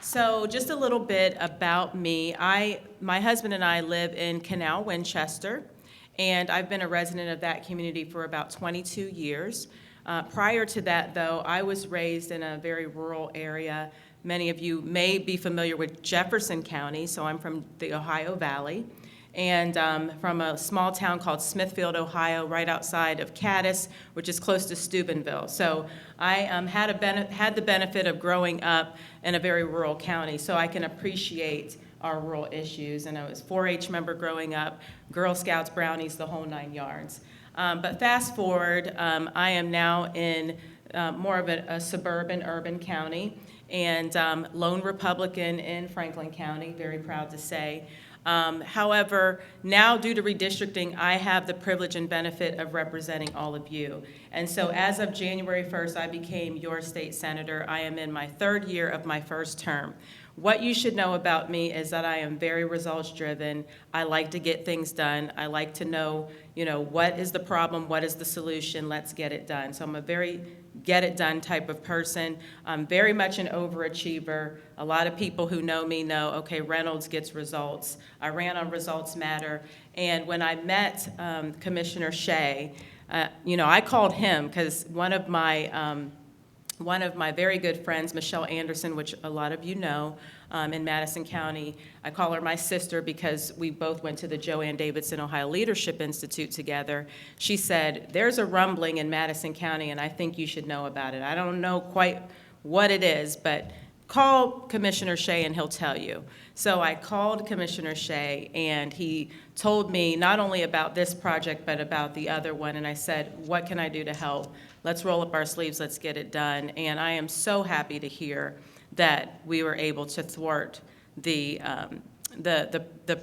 So just a little bit about me. My husband and I live in Canal, Winchester, and I've been a resident of that community for about 22 years. Prior to that, though, I was raised in a very rural area. Many of you may be familiar with Jefferson County, so I'm from the Ohio Valley, and from a small town called Smithfield, Ohio, right outside of Cadiz, which is close to Steubenville. So I had the benefit of growing up in a very rural county, so I can appreciate our rural issues. And I was 4-H member growing up, Girl Scouts, Brownies, the whole 9 yards. But fast forward, I am now in more of a suburban, urban county, and lone Republican in Franklin County, very proud to say. However, now due to redistricting, I have the privilege and benefit of representing all of you. And so as of January 1st, I became your state senator. I am in my 3rd year of my 1st term. What you should know about me is that I am very results driven. I like to get things done. I like to know, what is the problem, what is the solution, let's get it done. So I'm a very get it done type of person. I'm very much an overachiever. A lot of people who know me know, okay, Reynolds gets results. I ran on Results Matter. And when I met Commissioner Shea, I called him because one of my very good friends, Michelle Anderson, which a lot of you know, in Madison County, I call her my sister because we both went to the Joanne Davidson Ohio Leadership Institute together. She said, there's a rumbling in Madison County and I think you should know about it. I don't know quite what it is, but call Commissioner Shea and he'll tell you. So I called Commissioner Shea and he told me not only about this project, but about the other one. And I said, what can I do to help? Let's roll up our sleeves, let's get it done. And I am so happy to hear that we were able to thwart the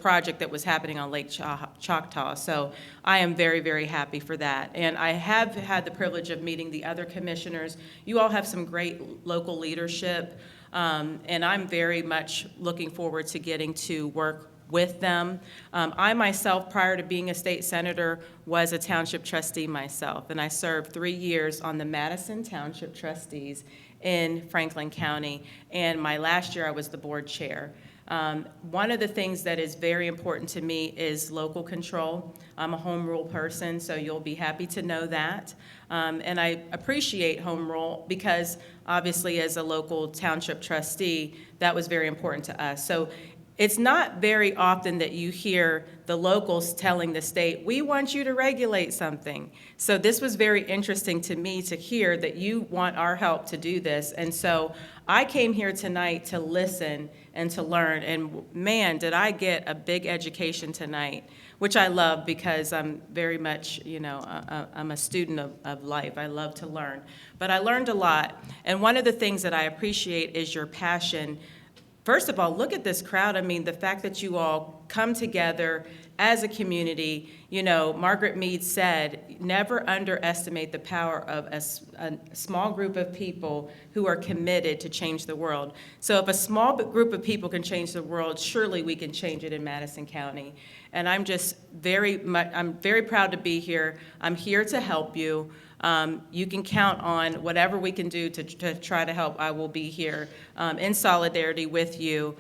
project that was happening on Lake Choctaw. So I am very, very happy for that. And I have had the privilege of meeting the other commissioners. You all have some great local leadership, and I'm very much looking forward to getting to work with them. I myself, prior to being a state senator, was a township trustee myself, and I served 3 years on the Madison Township Trustees in Franklin County, and my last year I was the board chair. One of the things that is very important to me is local control. I'm a home rule person, so you'll be happy to know that. And I appreciate home rule because obviously as a local township trustee, that was very important to us. So it's not very often that you hear the locals telling the state, we want you to regulate something. So this was very interesting to me to hear that you want our help to do this. And so I came here tonight to listen and to learn. And man, did I get a big education tonight, which I love because I'm very much, I'm a student of life. I love to learn. But I learned a lot. And one of the things that I appreciate is your passion. First of all, look at this crowd. I mean, the fact that you all come together as a community. Margaret Mead said, never underestimate the power of a small group of people who are committed to change the world. So if a small group of people can change the world, surely we can change it in Madison County. And I'm very proud to be here. I'm here to help you. You can count on whatever we can do to try to help. I will be here in solidarity with you.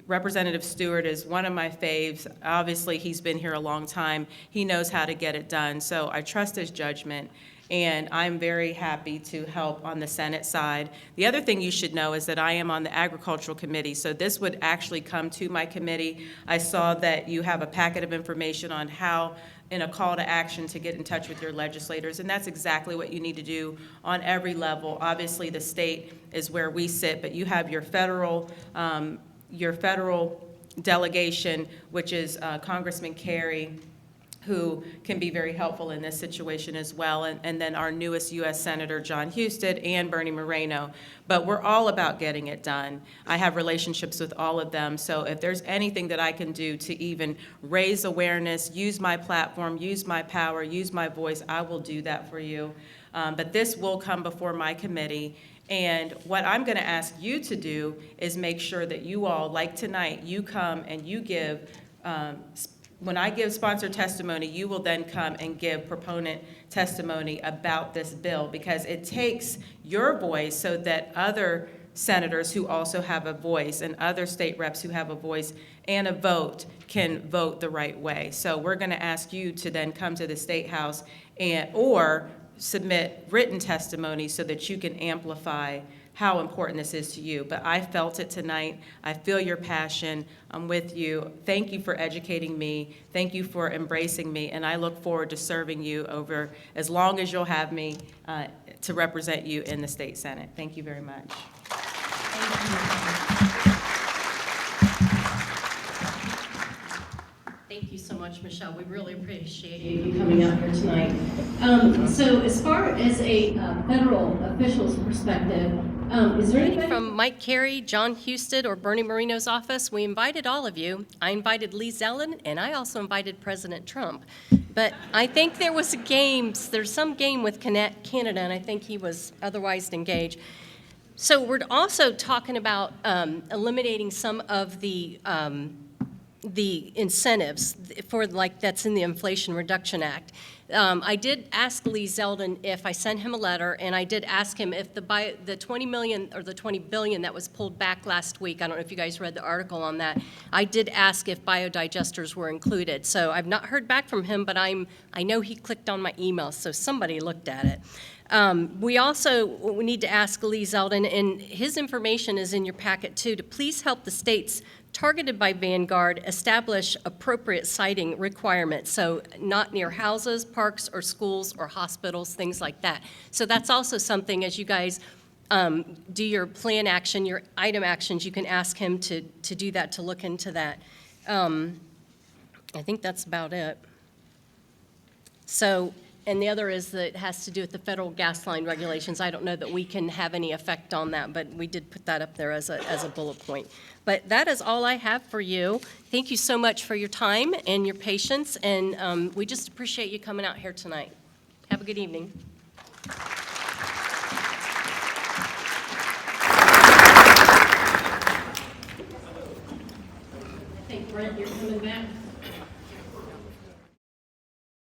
Representative Stewart is one of my faves. Obviously, he's been here a long time. He knows how to get it done. So I trust his judgment. And I'm very happy to help on the Senate side. The other thing you should know is that I am on the Agricultural Committee, so this would actually come to my committee. I saw that you have a packet of information on how, in a call to action, to get in touch with your legislators, and that's exactly what you need to do on every level. Obviously, the state is where we sit, but you have your federal delegation, which is Congressman Kerry, who can be very helpful in this situation as well, and then our newest U.S. Senator, John Husted, and Bernie Moreno. But we're all about getting it done. I have relationships with all of them, so if there's anything that I can do to even raise awareness, use my platform, use my power, use my voice, I will do that for you. But this will come before my committee. And what I'm going to ask you to do is make sure that you all, like tonight, you come and you give, when I give sponsor testimony, you will then come and give proponent testimony about this bill, because it takes your voice so that other senators who also have a voice and other state reps who have a voice and a vote can vote the right way. So we're going to ask you to then come to the State House or submit written testimony so that you can amplify how important this is to you. But I felt it tonight. I feel your passion. I'm with you. Thank you for educating me. Thank you for embracing me. And I look forward to serving you over as long as you'll have me to represent you in the State Senate. Thank you very much. Thank you so much, Michelle. We really appreciate you coming out here tonight. So as far as a federal official's perspective, is there anybody from Mike Carey, John Husted, or Bernie Moreno's office? We invited all of you. I invited Lee Zeldin, and I also invited President Trump. But I think there was a game, there's some game with Canada, and I think he was otherwise engaged. So we're also talking about eliminating some of the incentives for, like, that's in the Inflation Reduction Act. I did ask Lee Zeldin if I sent him a letter, and I did ask him if the $20 million or the $20 billion that was pulled back last week, I don't know if you guys read the article on that, I did ask if biodigesters were included. So I've not heard back from him, but I know he clicked on my email, so somebody looked at it. We need to ask Lee Zeldin, and his information is in your packet too, to please help the states targeted by Vanguard establish appropriate siting requirements, so not near houses, parks, or schools, or hospitals, things like that. So that's also something, as you guys do your plan action, your item actions, you can ask him to do that, to look into that. I think that's about it. So, and the other is that it has to do with the federal gas line regulations. I don't know that we can have any effect on that, but we did put that up there as a bullet point. But that is all I have for you. Thank you so much for your time and your patience, and we just appreciate you coming out here tonight. Have a good evening. I think, Brent, you're coming back.